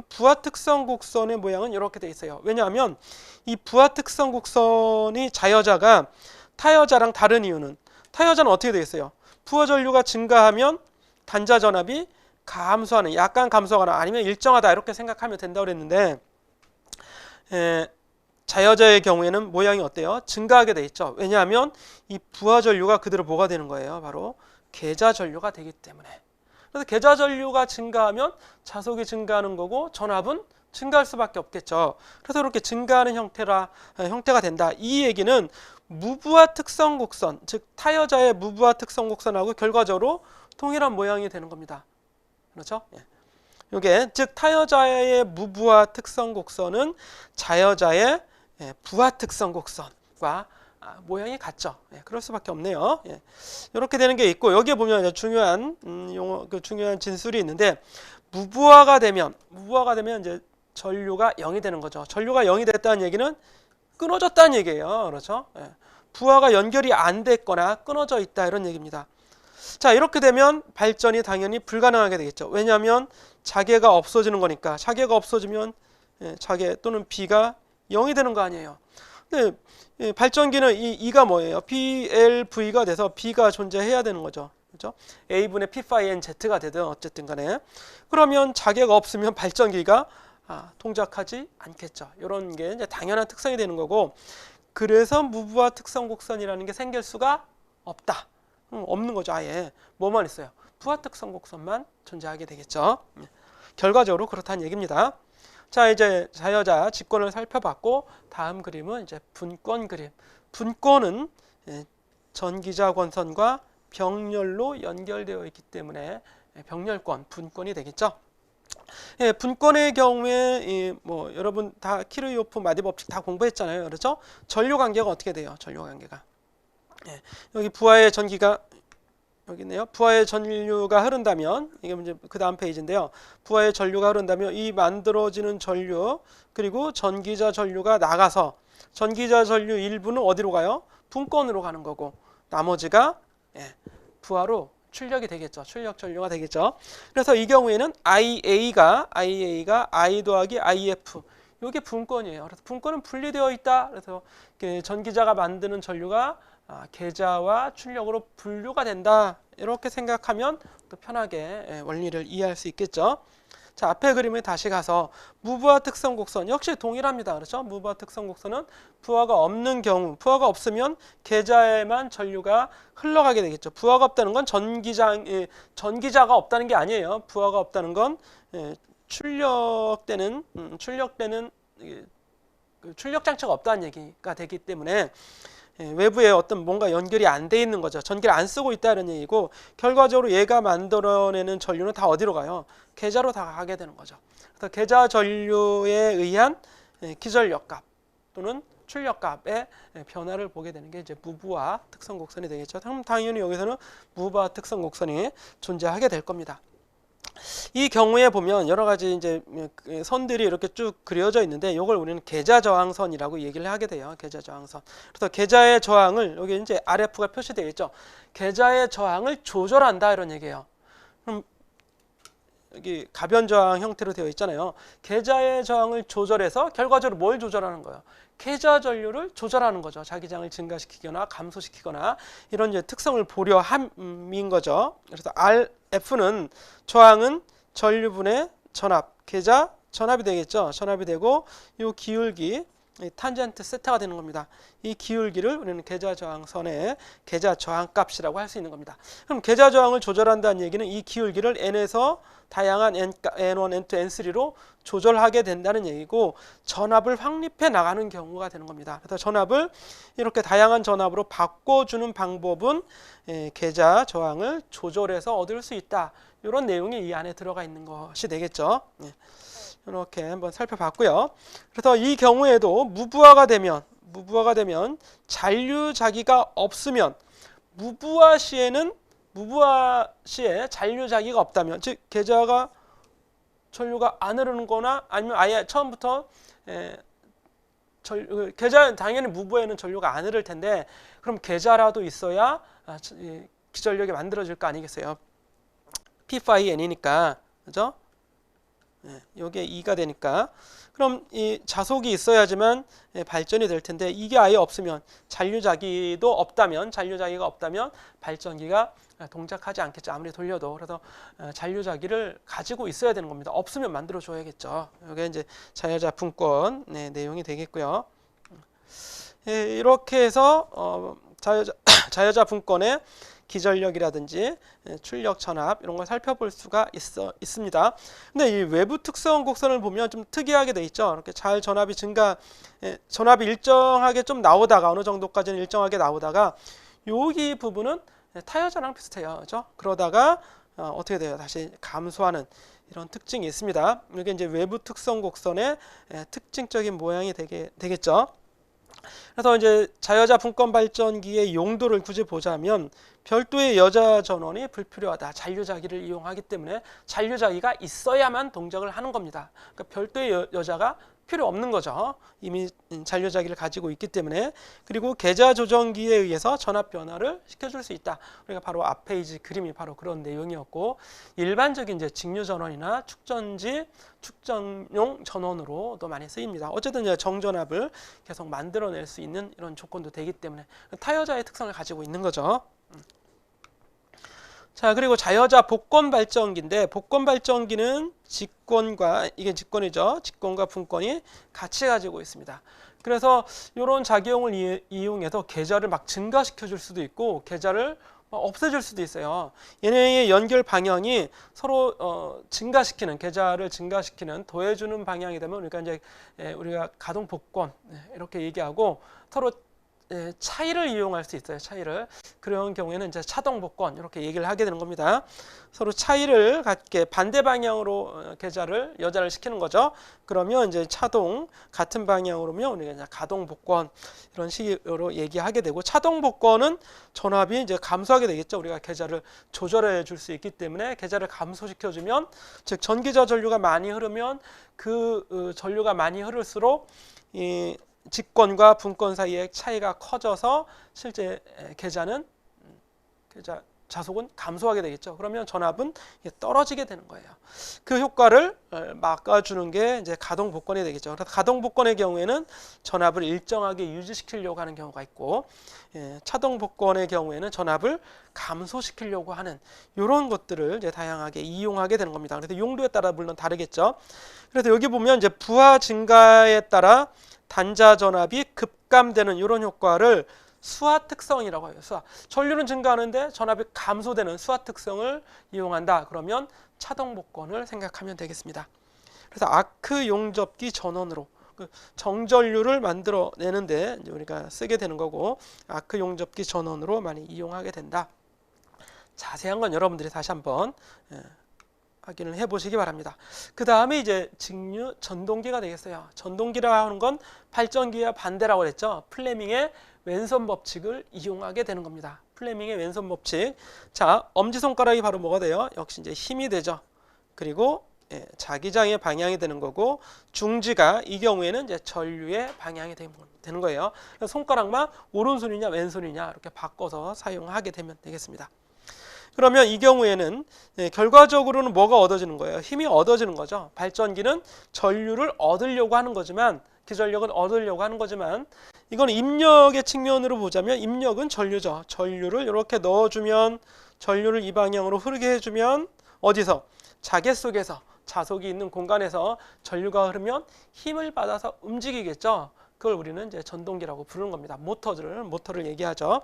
부하 특성 곡선의 모양은 이렇게 돼 있어요. 왜냐하면 이 부하 특성 곡선이 자여자가 타여자랑 다른 이유는 타여자는 어떻게 돼 있어요? 부하 전류가 증가하면 단자 전압이 감소하는, 약간 감소하거나 아니면 일정하다 이렇게 생각하면 된다고 그랬는데 자여자의 경우에는 모양이 어때요? 증가하게 돼 있죠. 왜냐하면 이 부하 전류가 그대로 뭐가 되는 거예요? 바로 계자 전류가 되기 때문에. 그래서 계자 전류가 증가하면 자속이 증가하는 거고 전압은 증가할 수밖에 없겠죠. 그래서 이렇게 증가하는 형태가 된다. 이 얘기는 무부하 특성 곡선, 즉 타여자의 무부하 특성 곡선하고 결과적으로 동일한 모양이 되는 겁니다. 그렇죠? 이게 즉 타여자의 무부하 특성 곡선은 자여자의 부하 특성 곡선과 모양이 같죠. 그럴 수밖에 없네요. 이렇게 되는 게 있고 여기에 보면 중요한 중요한 진술이 있는데 무부하가 되면 이제 전류가 0이 되는 거죠. 전류가 0이 됐다는 얘기는 끊어졌다는 얘기예요. 그렇죠? 부하가 연결이 안 됐거나 끊어져 있다 이런 얘기입니다. 자, 이렇게 되면 발전이 당연히 불가능하게 되겠죠. 왜냐하면 자계가 없어지는 거니까. 자계가 없어지면 자계 또는 B가 0이 되는 거 아니에요. 근데 발전기는 E가 뭐예요? BLV가 돼서 B가 존재해야 되는 거죠. 그렇죠? A분의 P-N Z가 되든 어쨌든 간에. 그러면 자계가 없으면 발전기가 동작하지 않겠죠. 이런 게 이제 당연한 특성이 되는 거고 그래서 무부하 특성 곡선이라는 게 생길 수가 없다. 없는 거죠. 아예. 뭐만 있어요? 부하 특성 곡선만 존재하게 되겠죠. 결과적으로 그렇다는 얘기입니다. 자, 이제 자여자 직권을 살펴봤고 다음 그림은 이제 분권 그림. 분권은 전기자 권선과 병렬로 연결되어 있기 때문에 병렬권, 분권이 되겠죠. 분권의 경우에 뭐 여러분 다 키르요프 마디 법칙 다 공부했잖아요. 그렇죠? 전류 관계가 어떻게 돼요? 전류 관계가. 여기 부하의 전기가 여기 있네요. 부하의 전류가 흐른다면 이게 이제 그 다음 페이지인데요. 부하의 전류가 흐른다면 이 만들어지는 전류 그리고 전기자 전류가 나가서 전기자 전류 일부는 어디로 가요? 분권으로 가는 거고 나머지가 부하로 출력이 되겠죠. 출력 전류가 되겠죠. 그래서 이 경우에는 IA가 I 더하기 IF 이게 분권이에요. 그래서 분권은 분리되어 있다. 그래서 전기자가 만드는 전류가 계자와 출력으로 분류가 된다. 이렇게 생각하면 또 편하게 원리를 이해할 수 있겠죠. 자, 앞에 그림에 다시 가서 무부하 특성 곡선 역시 동일합니다. 그렇죠? 무부하 특성 곡선은 부하가 없는 경우, 부하가 없으면 계자에만 전류가 흘러가게 되겠죠. 부하가 없다는 건 전기자가 없다는 게 아니에요. 부하가 없다는 건 출력되는 출력 장치가 없다는 얘기가 되기 때문에 외부에 어떤 뭔가 연결이 안 돼 있는 거죠. 전기를 안 쓰고 있다는 얘기고 결과적으로 얘가 만들어내는 전류는 다 어디로 가요? 계자로 다 가게 되는 거죠. 그래서 계자 전류에 의한 기전력값 또는 출력값의 변화를 보게 되는 게 이제 무부하 특성 곡선이 되겠죠. 당연히 여기서는 무부하 특성 곡선이 존재하게 될 겁니다. 이 경우에 보면 여러 가지 이제 선들이 이렇게 쭉 그려져 있는데 이걸 우리는 계자 저항선이라고 얘기를 하게 돼요. 계자 저항선. 그래서 계자의 저항을 여기 이제 RF가 표시되어 있죠. 계자의 저항을 조절한다 이런 얘기예요. 그럼 여기 가변 저항 형태로 되어 있잖아요. 계자의 저항을 조절해서 결과적으로 뭘 조절하는 거예요? 계자 전류를 조절하는 거죠. 자기장을 증가시키거나 감소시키거나 이런 이제 특성을 보려 함인 거죠. 그래서 RF는 저항은 전류분의 전압, 계자 전압이 되겠죠. 전압이 되고 이 기울기 탄젠트 세타가 되는 겁니다. 이 기울기를 우리는 계자 저항선의 계자 저항값이라고 할 수 있는 겁니다. 그럼 계자 저항을 조절한다는 얘기는 이 기울기를 n에서 다양한 N1, N2, N3로 조절하게 된다는 얘기고 전압을 확립해 나가는 경우가 되는 겁니다. 그래서 전압을 이렇게 다양한 전압으로 바꿔주는 방법은 계자 저항을 조절해서 얻을 수 있다. 이런 내용이 이 안에 들어가 있는 것이 되겠죠. 이렇게 한번 살펴봤고요. 그래서 이 경우에도 무부하가 되면 잔류자기가 없으면 무부하 시에 잔류자기가 없다면, 즉 계좌가 전류가 안 흐르는 거나 아니면 아예 처음부터 계좌 당연히 무부에는 전류가 안 흐를 텐데, 그럼 계좌라도 있어야 기전력이 만들어질 거 아니겠어요? P5N이니까, 그죠? 여기에 2가 되니까, 그럼 이 자속이 있어야지만 발전이 될 텐데, 이게 아예 없으면, 잔류자기가 없다면 발전기가 동작하지 않겠죠. 아무리 돌려도. 그래서 잔류자기를 가지고 있어야 되는 겁니다. 없으면 만들어 줘야겠죠. 이게 이제 자여자 분권 내용이 되겠고요. 이렇게 해서 자여자 분권의 기전력이라든지 출력 전압 이런 걸 살펴볼 수가 있습니다. 근데 이 외부 특성 곡선을 보면 좀 특이하게 돼 있죠. 이렇게 잘 전압이 전압이 일정하게 좀 나오다가 어느 정도까지는 일정하게 나오다가 여기 부분은 타여자랑 비슷해요. 그렇죠? 그러다가 어떻게 돼요? 다시 감소하는 이런 특징이 있습니다. 이게 이제 외부 특성 곡선의 특징적인 모양이 되겠죠. 그래서 이제 자여자 분권 발전기의 용도를 굳이 보자면 별도의 여자 전원이 불필요하다. 잔류자기를 이용하기 때문에 잔류자기가 있어야만 동작을 하는 겁니다. 그러니까 별도의 여자가 필요 없는 거죠. 이미 잔류자기를 가지고 있기 때문에. 그리고 계좌 조정기에 의해서 전압 변화를 시켜줄 수 있다. 우리가 바로 앞에 이제 그림이 바로 그런 내용이었고, 일반적인 이제 직류 전원이나 축전용 전원으로도 많이 쓰입니다. 어쨌든 이제 정전압을 계속 만들어낼 수 있는 이런 조건도 되기 때문에 타여자의 특성을 가지고 있는 거죠. 자, 그리고 자여자 복권 발전기인데, 복권 발전기는 이게 직권이죠. 직권과 분권이 같이 가지고 있습니다. 그래서 이런 작용을 이용해서 계좌를 막 증가시켜 줄 수도 있고 계좌를 없애줄 수도 있어요. 얘네의 연결 방향이 서로 계좌를 증가시키는, 더해주는 방향이 되면 우리가 가동 복권 이렇게 얘기하고, 서로 차이를 이용할 수 있어요. 차이를. 그런 경우에는 이제 차동 복권 이렇게 얘기를 하게 되는 겁니다. 서로 차이를 갖게 반대 방향으로 여자를 시키는 거죠. 그러면 이제 차동 같은 방향으로면 우리가 이제 가동 복권 이런 식으로 얘기하게 되고, 차동 복권은 전압이 이제 감소하게 되겠죠. 우리가 계좌를 조절해 줄 수 있기 때문에 계좌를 감소시켜 주면, 즉 전기자 전류가 많이 흐르면 그 전류가 많이 흐를수록 이 직권과 분권 사이의 차이가 커져서 실제 자속은 감소하게 되겠죠. 그러면 전압은 떨어지게 되는 거예요. 그 효과를 막아주는 게 이제 가동 복권이 되겠죠. 그래서 가동 복권의 경우에는 전압을 일정하게 유지시키려고 하는 경우가 있고, 차동 복권의 경우에는 전압을 감소시키려고 하는 이런 것들을 이제 다양하게 이용하게 되는 겁니다. 그래서 용도에 따라 물론 다르겠죠. 그래서 여기 보면 이제 부하 증가에 따라 단자 전압이 급감되는 이런 효과를 수하 특성이라고 해요. 전류는 증가하는데 전압이 감소되는 수하 특성을 이용한다. 그러면 차동 복권을 생각하면 되겠습니다. 그래서 아크 용접기 전원으로 정전류를 만들어내는데 이제 우리가 쓰게 되는 거고, 아크 용접기 전원으로 많이 이용하게 된다. 자세한 건 여러분들이 다시 한번 확인을 해보시기 바랍니다. 그 다음에 이제 직류 전동기가 되겠어요. 전동기라 하는 건 발전기와 반대라고 그랬죠. 플레밍의 왼손 법칙을 이용하게 되는 겁니다. 플레밍의 왼손 법칙. 자, 엄지손가락이 바로 뭐가 돼요? 역시 이제 힘이 되죠. 그리고 자기장의 방향이 되는 거고, 중지가 이 경우에는 이제 전류의 방향이 되는 거예요. 그래서 손가락만 오른손이냐 왼손이냐 이렇게 바꿔서 사용하게 되면 되겠습니다. 그러면 이 경우에는 결과적으로는 뭐가 얻어지는 거예요? 힘이 얻어지는 거죠. 발전기는 전류를 얻으려고 하는 거지만, 기전력은 얻으려고 하는 거지만, 이건 입력의 측면으로 보자면 입력은 전류죠. 전류를 이렇게 넣어주면, 전류를 이 방향으로 흐르게 해주면 어디서? 자개 속에서, 자속이 있는 공간에서 전류가 흐르면 힘을 받아서 움직이겠죠. 그걸 우리는 이제 전동기라고 부르는 겁니다. 모터를 얘기하죠.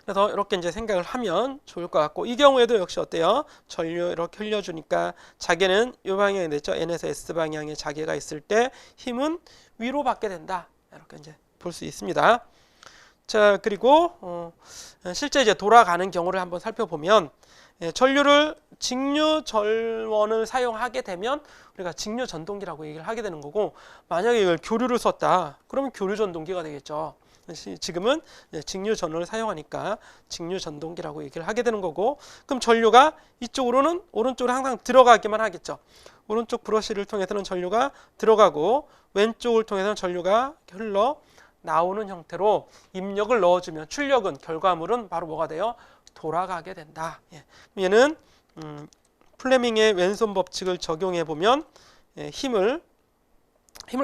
그래서 이렇게 이제 생각을 하면 좋을 것 같고, 이 경우에도 역시 어때요? 전류 이렇게 흘려주니까 자개는 이 방향이 됐죠. N에서 S 방향에 자개가 있을 때 힘은 위로 받게 된다. 이렇게 이제 볼 수 있습니다. 자, 그리고 실제 이제 돌아가는 경우를 한번 살펴보면 전류를 직류 절원을 사용하게 되면 우리가 직류 전동기라고 얘기를 하게 되는 거고, 만약에 이걸 교류를 썼다 그러면 교류 전동기가 되겠죠. 지금은 직류 전원을 사용하니까 직류 전동기라고 얘기를 하게 되는 거고, 그럼 전류가 이쪽으로는 오른쪽으로 항상 들어가기만 하겠죠. 오른쪽 브러쉬를 통해서는 전류가 들어가고 왼쪽을 통해서는 전류가 흘러 나오는 형태로 입력을 넣어주면 출력은, 결과물은 바로 뭐가 돼요? 돌아가게 된다. 얘는 플레밍의 왼손 법칙을 적용해 보면 힘을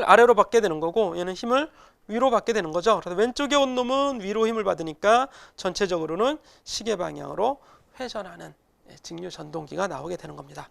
아래로 받게 되는 거고, 얘는 힘을 위로 받게 되는 거죠. 그래서 왼쪽에 온 놈은 위로 힘을 받으니까 전체적으로는 시계 방향으로 회전하는 직류 전동기가 나오게 되는 겁니다.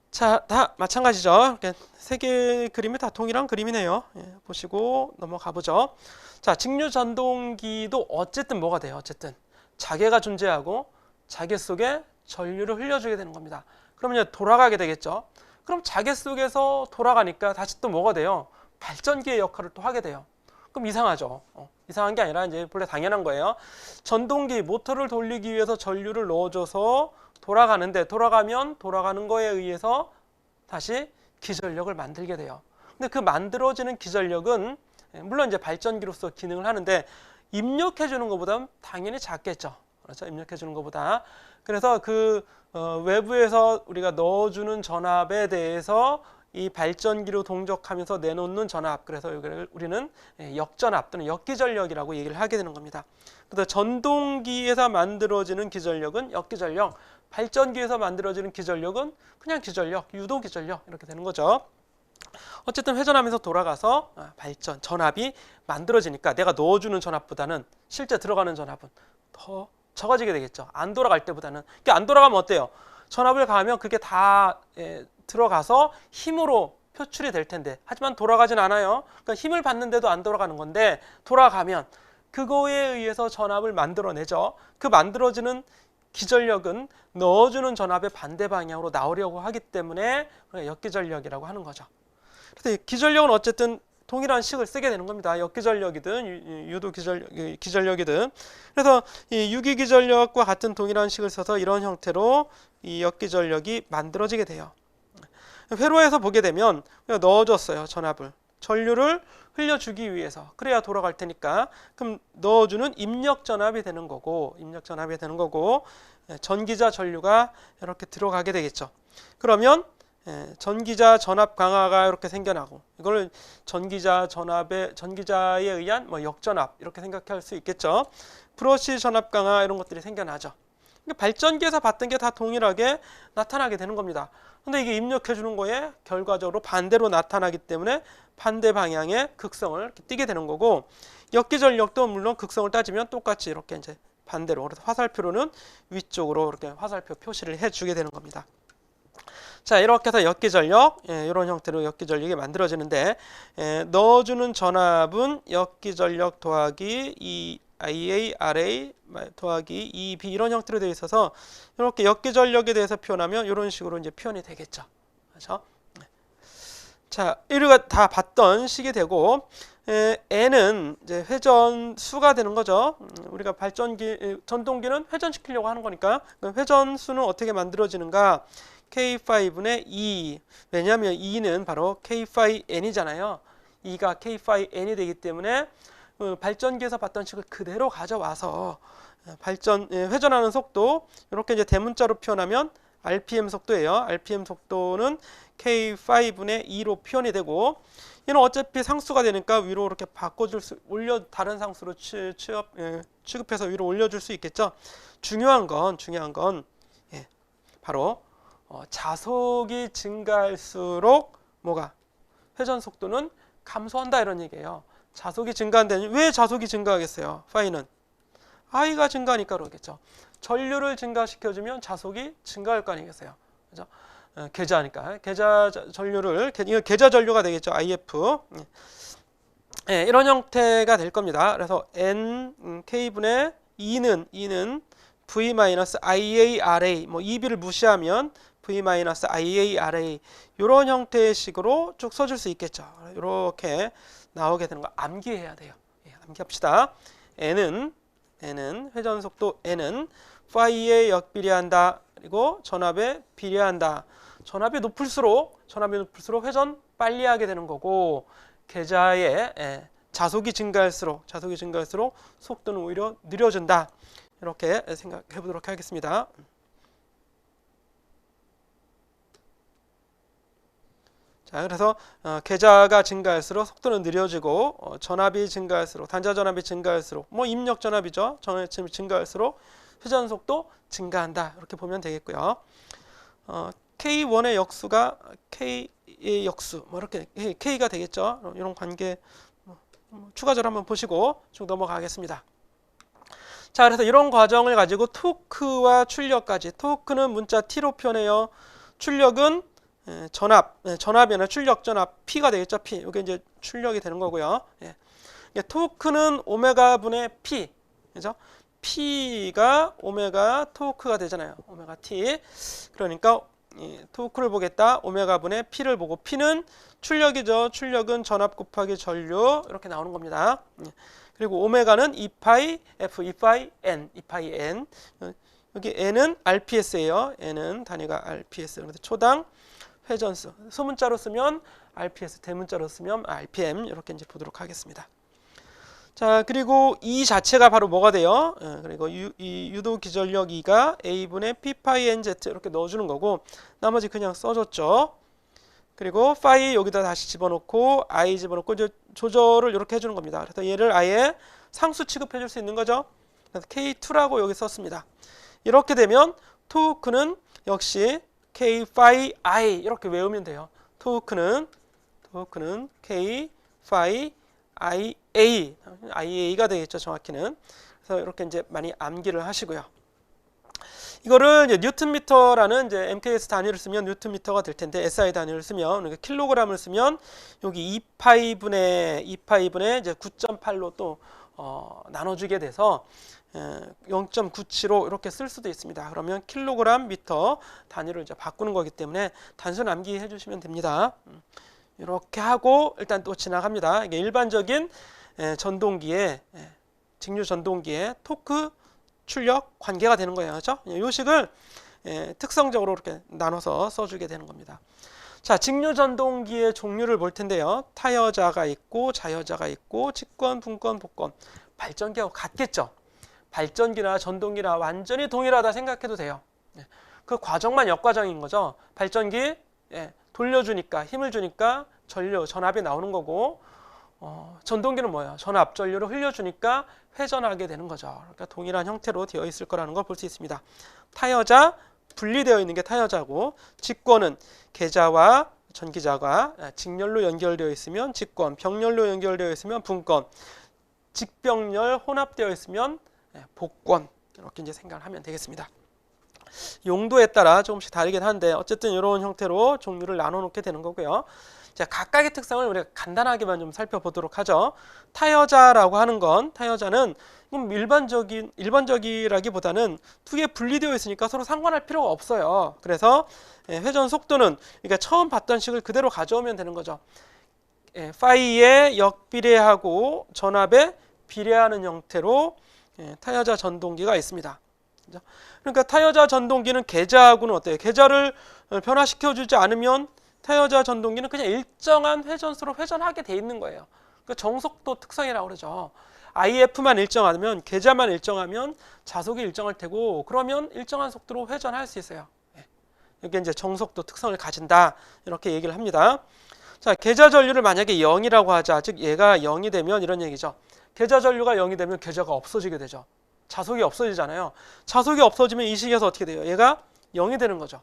자, 다 마찬가지죠. 세 개의 그림이 다 동일한 그림이네요. 보시고 넘어가 보죠. 자, 직류 전동기도 어쨌든 뭐가 돼요? 어쨌든 자개가 존재하고 자개 속에 전류를 흘려주게 되는 겁니다. 그러면 이제 돌아가게 되겠죠. 그럼 자개 속에서 돌아가니까 다시 또 뭐가 돼요? 발전기의 역할을 또 하게 돼요. 그럼 이상하죠. 이상한 게 아니라 이제 본래 당연한 거예요. 전동기, 모터를 돌리기 위해서 전류를 넣어줘서 돌아가는데, 돌아가면 돌아가는 거에 의해서 다시 기전력을 만들게 돼요. 근데 그 만들어지는 기전력은 물론 이제 발전기로서 기능을 하는데 입력해 주는 것보다 당연히 작겠죠. 그렇죠? 입력해 주는 것보다. 그래서 그 외부에서 우리가 넣어주는 전압에 대해서 이 발전기로 동적하면서 내놓는 전압, 그래서 이걸 우리는 역전압 또는 역기전력이라고 얘기를 하게 되는 겁니다. 그래서 전동기에서 만들어지는 기전력은 역기전력, 발전기에서 만들어지는 기전력은 그냥 기전력, 유도 기전력 이렇게 되는 거죠. 어쨌든 회전하면서 돌아가서 발전, 전압이 만들어지니까 내가 넣어주는 전압보다는 실제 들어가는 전압은 더 적어지게 되겠죠. 안 돌아갈 때보다는. 그게 안 돌아가면 어때요? 전압을 가하면 그게 다 들어가서 힘으로 표출이 될 텐데, 하지만 돌아가진 않아요. 그러니까 힘을 받는데도 안 돌아가는 건데, 돌아가면 그거에 의해서 전압을 만들어내죠. 그 만들어지는 기전력은 넣어주는 전압의 반대 방향으로 나오려고 하기 때문에 역기전력이라고 하는 거죠. 그래서 기전력은 어쨌든 동일한 식을 쓰게 되는 겁니다. 역기전력이든 유도 기전력이든. 그래서 이 유기기전력과 같은 동일한 식을 써서 이런 형태로 이 역기전력이 만들어지게 돼요. 회로에서 보게 되면 넣어줬어요. 전압을. 전류를 흘려주기 위해서. 그래야 돌아갈 테니까. 그럼 넣어주는 입력 전압이 되는 거고, 전기자 전류가 이렇게 들어가게 되겠죠. 그러면 전기자 전압 강화가 이렇게 생겨나고, 이걸 전기자에 의한 뭐 역전압 이렇게 생각할 수 있겠죠. 브러쉬 전압 강화 이런 것들이 생겨나죠. 발전기에서 봤던 게 다 동일하게 나타나게 되는 겁니다. 근데 이게 입력해 주는 거에 결과적으로 반대로 나타나기 때문에 반대 방향의 극성을 띠게 되는 거고, 역기전력도 물론 극성을 따지면 똑같이 이렇게 이제 반대로, 그래서 화살표로는 위쪽으로 이렇게 화살표 표시를 해주게 되는 겁니다. 자, 이렇게 해서 역기전력, 이런 형태로 역기전력이 만들어지는데, 넣어주는 전압은 역기전력 더하기 이 IARA 더하기 EB 이런 형태로 되어 있어서 이렇게 역기전력에 대해서 표현하면 이런 식으로 이제 표현이 되겠죠. 그렇죠? 자, 이류가 다 봤던 식이 되고, N은 이제 회전 수가 되는 거죠. 우리가 전동기는 회전시키려고 하는 거니까 회전 수는 어떻게 만들어지는가? K5분의 E. 왜냐하면 E는 바로 K5N이잖아요. E가 K5N이 되기 때문에 발전기에서 봤던 식을 그대로 가져와서 회전하는 속도, 이렇게 이제 대문자로 표현하면 RPM 속도예요. RPM 속도는 K5분의 2로 표현이 되고, 얘는 어차피 상수가 되니까 위로 이렇게 다른 상수로 취급해서 위로 올려줄 수 있겠죠. 중요한 건 바로 자속이 증가할수록 뭐가? 회전 속도는 감소한다 이런 얘기예요. 자속이 증가한다니, 왜 자속이 증가하겠어요? 파이는 I가 증가하니까 그러겠죠. 전류를 증가시켜주면 자속이 증가할 거 아니겠어요? 그죠? 계좌니까 계좌 전류가 되겠죠. IF. 이런 형태가 될 겁니다. 그래서 N K분의 E는 V-IARA, 뭐 EB를 무시하면 V-IARA 이런 형태의 식으로 쭉 써줄 수 있겠죠. 이렇게 나오게 되는 거 암기해야 돼요. 암기합시다. n은 회전 속도 n은 파이에 역비례한다. 그리고 전압에 비례한다. 전압이 높을수록 회전 빨리 하게 되는 거고, 계좌의 자속이 증가할수록 속도는 오히려 느려진다. 이렇게 생각해 보도록 하겠습니다. 자, 그래서 계좌가 증가할수록 속도는 느려지고, 전압이 증가할수록, 단자 전압이 증가할수록, 뭐 입력 전압이죠. 전압이 증가할수록 회전 속도 증가한다. 이렇게 보면 되겠고요. K1의 역수가 K의 역수, 뭐 이렇게 K가 되겠죠. 이런 관계 추가적으로 한번 보시고 쭉 넘어가겠습니다. 자, 그래서 이런 과정을 가지고 토크와 출력까지. 토크는 문자 T로 표현해요. 출력은 전압이 아니라 출력 전압 P가 되겠죠. P. 이게 이제 출력이 되는 거고요. 토크는 오메가 분의 P. 그죠? P가 오메가 토크가 되잖아요. 오메가 T. 그러니까 토크를 보겠다. 오메가 분의 P를 보고, P는 출력이죠. 출력은 전압 곱하기 전류 이렇게 나오는 겁니다. 그리고 오메가는 2파이 F, 2파이 N. 여기 N은 RPS예요. N은 단위가 RPS. 그래서 초당 회전수. 소문자로 쓰면 RPS, 대문자로 쓰면 RPM. 이렇게 이제 보도록 하겠습니다. 자, 그리고 이 자체가 바로 뭐가 돼요? 그리고 이 유도 기전력 E가 A분의 P파이 NZ 이렇게 넣어주는 거고, 나머지 그냥 써줬죠. 그리고 파이 여기다 다시 집어넣고 I 집어넣고 이제 조절을 이렇게 해주는 겁니다. 그래서 얘를 아예 상수 취급해 줄 수 있는 거죠. 그래서 K2라고 여기 썼습니다. 이렇게 되면 토크는 역시 K 파이 I 이렇게 외우면 돼요. 토크는 K 파이 IA가 되겠죠, 정확히는. 그래서 이렇게 이제 많이 암기를 하시고요. 이거를 이제 뉴턴미터라는 이제 MKS 단위를 쓰면 뉴턴미터가 될 텐데, SI 단위를 쓰면, 그러니까 킬로그램을 쓰면 여기 2파이분의 이제 9.8로 또 나눠주게 돼서 0.975 이렇게 쓸 수도 있습니다. 그러면 킬로그램 미터 단위를 이제 바꾸는 거기 때문에 단순 암기해 주시면 됩니다. 이렇게 하고 일단 또 지나갑니다. 이게 일반적인 전동기의 직류 전동기의 토크 출력 관계가 되는 거예요. 그렇죠? 이 식을 특성적으로 이렇게 나눠서 써주게 되는 겁니다. 자, 직류 전동기의 종류를 볼 텐데요. 타여자가 있고 자여자가 있고 직권, 분권, 복권. 발전기하고 같겠죠. 발전기나 전동기나 완전히 동일하다 생각해도 돼요. 그 과정만 역과정인 거죠. 발전기 돌려주니까, 힘을 주니까 전압이 나오는 거고, 전동기는 뭐예요? 전압, 전류를 흘려주니까 회전하게 되는 거죠. 그러니까 동일한 형태로 되어 있을 거라는 걸 볼 수 있습니다. 타여자, 분리되어 있는 게 타여자고, 직권은 계자와 전기자가 직렬로 연결되어 있으면 직권, 병렬로 연결되어 있으면 분권, 직병렬 혼합되어 있으면 복권. 이렇게 이제 생각을 하면 되겠습니다. 용도에 따라 조금씩 다르긴 한데 어쨌든 이런 형태로 종류를 나눠 놓게 되는 거고요. 자, 각각의 특성을 우리가 간단하게만 좀 살펴보도록 하죠. 타여자라고 하는 건, 타여자는 일반적이라기보다는 두 개 분리되어 있으니까 서로 상관할 필요가 없어요. 그래서 회전 속도는, 그러니까 처음 봤던 식을 그대로 가져오면 되는 거죠. 파이에 역비례하고 전압에 비례하는 형태로 타여자 전동기가 있습니다. 그러니까 타여자 전동기는 계자하고는 어때요? 계자를 변화시켜주지 않으면 타여자 전동기는 그냥 일정한 회전수로 회전하게 돼 있는 거예요. 그 정속도 특성이라고 그러죠. IF만 일정하면, 계자만 일정하면 자속이 일정할 테고, 그러면 일정한 속도로 회전할 수 있어요. 이게 이제 정속도 특성을 가진다, 이렇게 얘기를 합니다. 자, 계자 전류를 만약에 0이라고 하자. 즉 얘가 0이 되면 이런 얘기죠. 계자 전류가 0이 되면 계자가 없어지게 되죠. 자속이 없어지잖아요. 자속이 없어지면 이 식에서 어떻게 돼요? 얘가 0이 되는 거죠.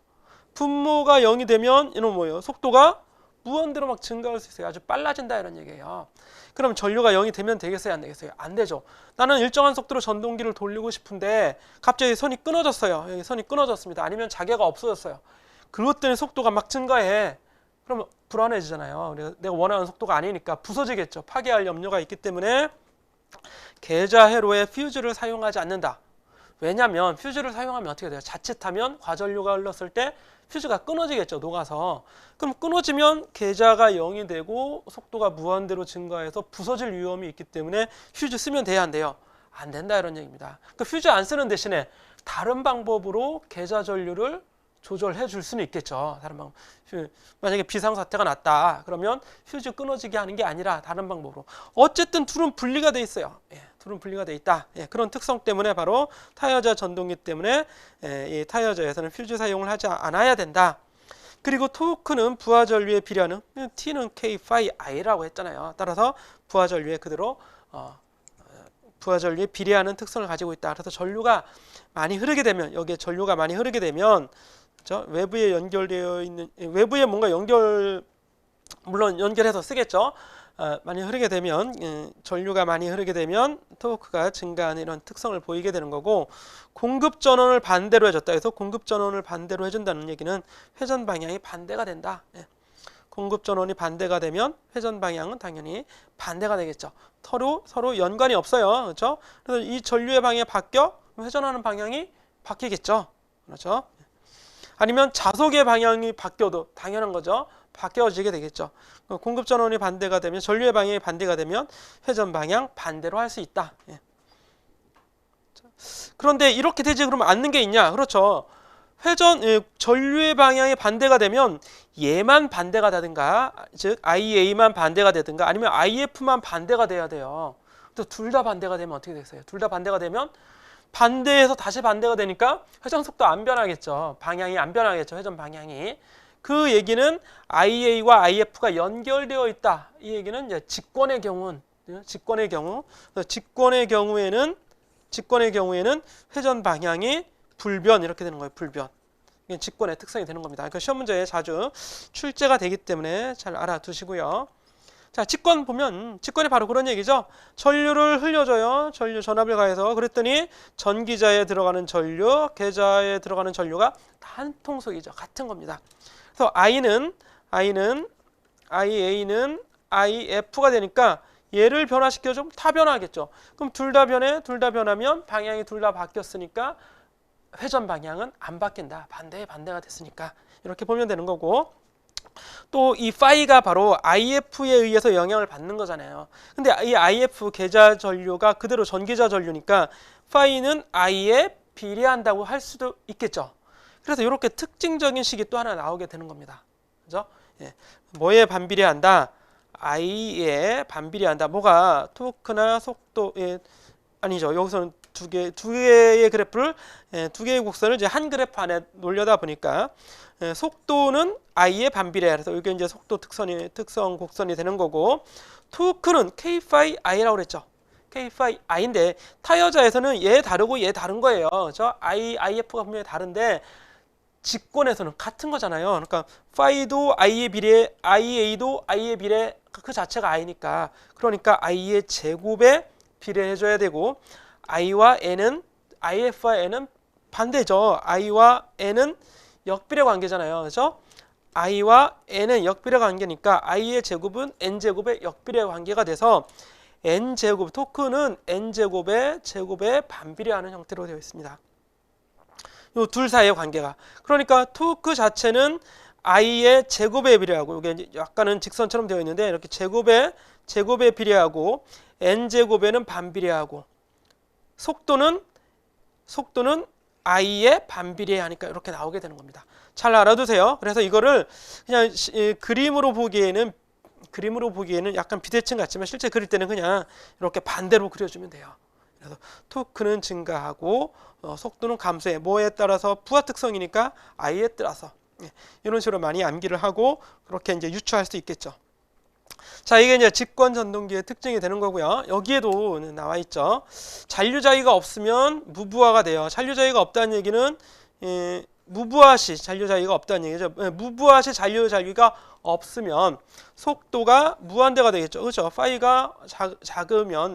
분모가 0이 되면 이는 뭐예요? 속도가 무한대로 막 증가할 수 있어요. 아주 빨라진다 이런 얘기예요. 그럼 전류가 0이 되면 되겠어요? 안 되겠어요? 안 되죠. 나는 일정한 속도로 전동기를 돌리고 싶은데 갑자기 선이 끊어졌어요. 여기 선이 끊어졌습니다. 아니면 자개가 없어졌어요. 그것 때문에 속도가 막 증가해. 그러면 불안해지잖아요. 내가 원하는 속도가 아니니까 부서지겠죠. 파괴할 염려가 있기 때문에 계자 회로에 퓨즈를 사용하지 않는다. 왜냐하면 퓨즈를 사용하면 어떻게 돼요? 자칫하면 과전류가 흘렀을 때 퓨즈가 끊어지겠죠. 녹아서. 그럼 끊어지면 계좌가 0이 되고 속도가 무한대로 증가해서 부서질 위험이 있기 때문에 퓨즈 쓰면 돼야 안 돼요? 안 된다 이런 얘기입니다. 그러니까 퓨즈 안 쓰는 대신에 다른 방법으로 계좌 전류를 조절해 줄 수는 있겠죠. 다른 방법. 만약에 비상사태가 났다. 그러면 퓨즈 끊어지게 하는 게 아니라 다른 방법으로. 어쨌든 둘은 분리가 돼 있어요. 예, 둘은 분리가 돼 있다. 예, 그런 특성 때문에 바로 타이어자 전동기 때문에 이 타이어자에서는 퓨즈 사용을 하지 않아야 된다. 그리고 토크는 부하 전류에 비례하는 T는 K, 파이, I라고 했잖아요. 따라서 부하 전류에 그대로 부하 전류에 비례하는 특성을 가지고 있다. 그래서 전류가 많이 흐르게 되면 여기에 전류가 많이 흐르게 되면 그렇죠? 외부에 연결되어 있는 외부에 뭔가 물론 연결해서 쓰겠죠. 많이 흐르게 되면 전류가 많이 흐르게 되면 토크가 증가하는 이런 특성을 보이게 되는 거고 공급 전원을 반대로 해줬다 해서 공급 전원을 반대로 해준다는 얘기는 회전 방향이 반대가 된다. 예. 공급 전원이 반대가 되면 회전 방향은 당연히 반대가 되겠죠. 서로 연관이 없어요. 그렇죠? 그래서 이 전류의 방향이 바뀌어 회전하는 방향이 바뀌겠죠. 그렇죠? 아니면 자석의 방향이 바뀌어도 당연한 거죠. 바뀌어지게 되겠죠. 공급 전원이 반대가 되면 전류의 방향이 반대가 되면 회전 방향 반대로 할 수 있다. 예. 그런데 이렇게 되지 그러면 않는 게 있냐? 그렇죠. 전류의 방향이 반대가 되면 얘만 반대가 되든가, 즉 IA만 반대가 되든가, 아니면 IF만 반대가 돼야 돼요. 또 둘 다 반대가 되면 어떻게 되겠어요? 둘 다 반대가 되면 반대해서 다시 반대가 되니까 회전 속도 안 변하겠죠. 방향이 안 변하겠죠. 회전 방향이. 그 얘기는 IA와 IF가 연결되어 있다. 이 얘기는 이제 직권의 경우는 직권의 경우에는 회전 방향이 불변 이렇게 되는 거예요. 불변. 이게 직권의 특성이 되는 겁니다. 그러니까 시험 문제에 자주 출제가 되기 때문에 잘 알아두시고요. 자, 직권 보면 직권이 바로 그런 얘기죠. 전류를 흘려줘요. 전류 전압을 가해서 그랬더니 전기자에 들어가는 전류, 계좌에 들어가는 전류가 한 통속이죠. 같은 겁니다. 그래서 IA는 IF가 되니까 얘를 변화시켜주면 다 변화하겠죠. 그럼 둘 다 변하면 방향이 둘 다 바뀌었으니까 회전 방향은 안 바뀐다. 반대가 됐으니까 이렇게 보면 되는 거고 또 이 파이가 바로 IF에 의해서 영향을 받는 거잖아요. 근데 이 IF 계좌 전류가 그대로 전기자 전류니까 파이는 I에 비례한다고 할 수도 있겠죠. 그래서 이렇게 특징적인 식이 또 하나 나오게 되는 겁니다. 그죠? 예. 뭐에 반비례한다? I에 반비례한다. 뭐가 토크나 속도 아니죠. 여기서는 두 개의 그래프를 두 개의 곡선을 이제 한 그래프 안에 놓으려다 보니까 속도는 I에 반비례. 그래서 이게 이제 속도 특성 곡선이 되는 거고 토크는 K 파이 I라고 그랬죠. K 파이 I인데 타이어자에서는 얘 다르고 얘 다른 거예요. 그렇죠? IF가 분명히 다른데 직권에서는 같은 거잖아요. 그러니까 파이도 I에 비례, IA도 I에 비례 그 자체가 I니까 그러니까 I의 제곱에 비례해줘야 되고 I와 N은 IF와 N은 반대죠. I와 N은 역비례 관계잖아요. 그렇죠? I와 N은 역비례 관계니까 I의 제곱은 N제곱의 역비례 관계가 돼서 N제곱, 토크는 N제곱의 제곱에 반비례하는 형태로 되어 있습니다. 이 둘 사이의 관계가. 그러니까 토크 자체는 I의 제곱에 비례하고 이게 약간은 직선처럼 되어 있는데 이렇게 제곱에 비례하고 N제곱에는 반비례하고 속도는 I에 반비례하니까 이렇게 나오게 되는 겁니다. 잘 알아두세요. 그래서 이거를 그냥 그림으로 보기에는 약간 비대칭 같지만 실제 그릴 때는 그냥 이렇게 반대로 그려주면 돼요. 그래서 토크는 증가하고 속도는 감소해. 뭐에 따라서 부하 특성이니까 I에 따라서 이런 식으로 많이 암기를 하고 그렇게 이제 유추할 수 있겠죠. 자, 이게 이제 직권 전동기의 특징이 되는 거고요. 여기에도 나와 있죠. 잔류자위가 없으면 무부하가 돼요. 잔류자위가 없다는 얘기는 무부하시 잔류자위가 없다는 얘기죠. 무부하시 잔류자위가 없으면 속도가 무한대가 되겠죠. 그렇죠? 파이가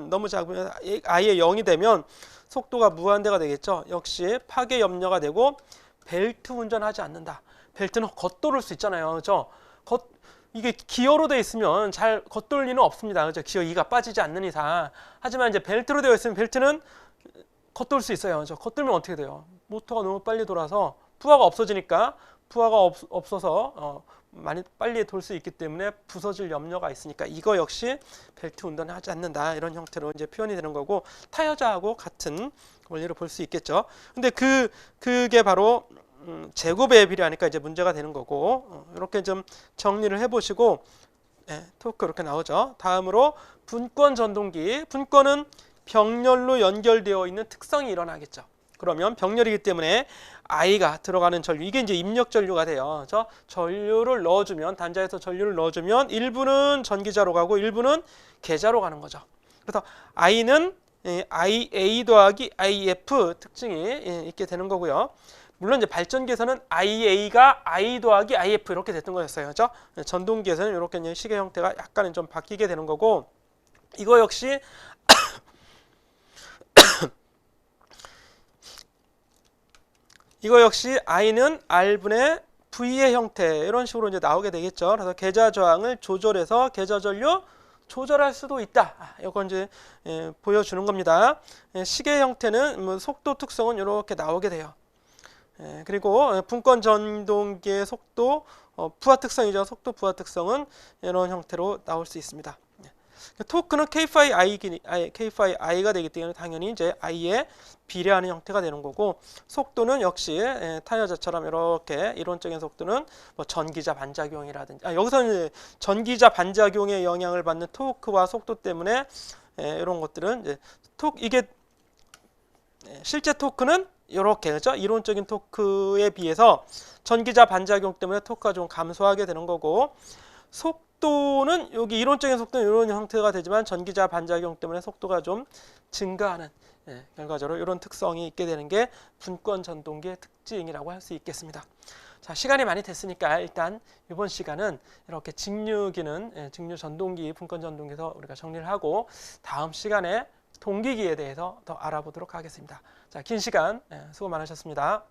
너무 작으면 아예 0이 되면 속도가 무한대가 되겠죠. 역시 파괴 염려가 되고 벨트 운전하지 않는다. 벨트는 겉돌을 수 있잖아요. 그렇죠? 이게 기어로 되어 있으면 잘 겉돌 리는 없습니다. 그렇죠? 기어 2가 빠지지 않는 이상. 하지만 이제 벨트로 되어 있으면 벨트는 겉돌 수 있어요. 저 겉돌면 어떻게 돼요? 모터가 너무 빨리 돌아서 부하가 없어지니까 부하가 없어서 많이 빨리 돌 수 있기 때문에 부서질 염려가 있으니까 이거 역시 벨트 운전을 하지 않는다 이런 형태로 이제 표현이 되는 거고 타여자하고 같은 원리로 볼 수 있겠죠. 근데 그게 바로 제곱에 비례하니까 이제 문제가 되는 거고 이렇게 좀 정리를 해보시고 토크 이렇게 나오죠. 다음으로 분권 전동기. 분권은 병렬로 연결되어 있는 특성이 일어나겠죠. 그러면 병렬이기 때문에 I가 들어가는 전류, 이게 이제 입력 전류가 돼요. 저 전류를 넣어주면, 단자에서 전류를 넣어주면 일부는 전기자로 가고 일부는 계자로 가는 거죠. 그래서 I는 IA 더하기 IF 특징이 있게 되는 거고요. 물론 이제 발전기에서는 IA가 I 더하기 IF 이렇게 됐던 거였어요. 그렇죠? 전동기에서는 이렇게 이제 시계 형태가 약간은 좀 바뀌게 되는 거고, 이거 역시 I는 R분의 V의 형태 이런 식으로 이제 나오게 되겠죠. 그래서 계자 저항을 조절해서 계자 전류 조절할 수도 있다. 이건 이제 보여주는 겁니다. 시계 형태는 뭐 속도 특성은 이렇게 나오게 돼요. 그리고 분권 전동기의 속도 부하 특성이죠. 속도 부하 특성은 이런 형태로 나올 수 있습니다. 토크는 K-phi I가 되기 때문에 당연히 이제 I에 비례하는 형태가 되는 거고, 속도는 역시 타이어자처럼 이렇게 이론적인 속도는 뭐 전기자 반작용이라든지 여기서는 전기자 반작용의 영향을 받는 토크와 속도 때문에 이런 것들은 이제 이게 실제 토크는 이렇게 그렇죠? 이론적인 토크에 비해서 전기자 반작용 때문에 토크가 좀 감소하게 되는 거고, 속도는 여기 이론적인 속도는 이런 형태가 되지만 전기자 반작용 때문에 속도가 좀 증가하는 결과적으로 이런 특성이 있게 되는 게 분권 전동기의 특징이라고 할 수 있겠습니다. 자, 시간이 많이 됐으니까 일단 이번 시간은 이렇게 직류기는 직류 전동기, 분권 전동기에서 우리가 정리를 하고 다음 시간에 동기기에 대해서 더 알아보도록 하겠습니다. 자, 긴 시간 수고 많으셨습니다.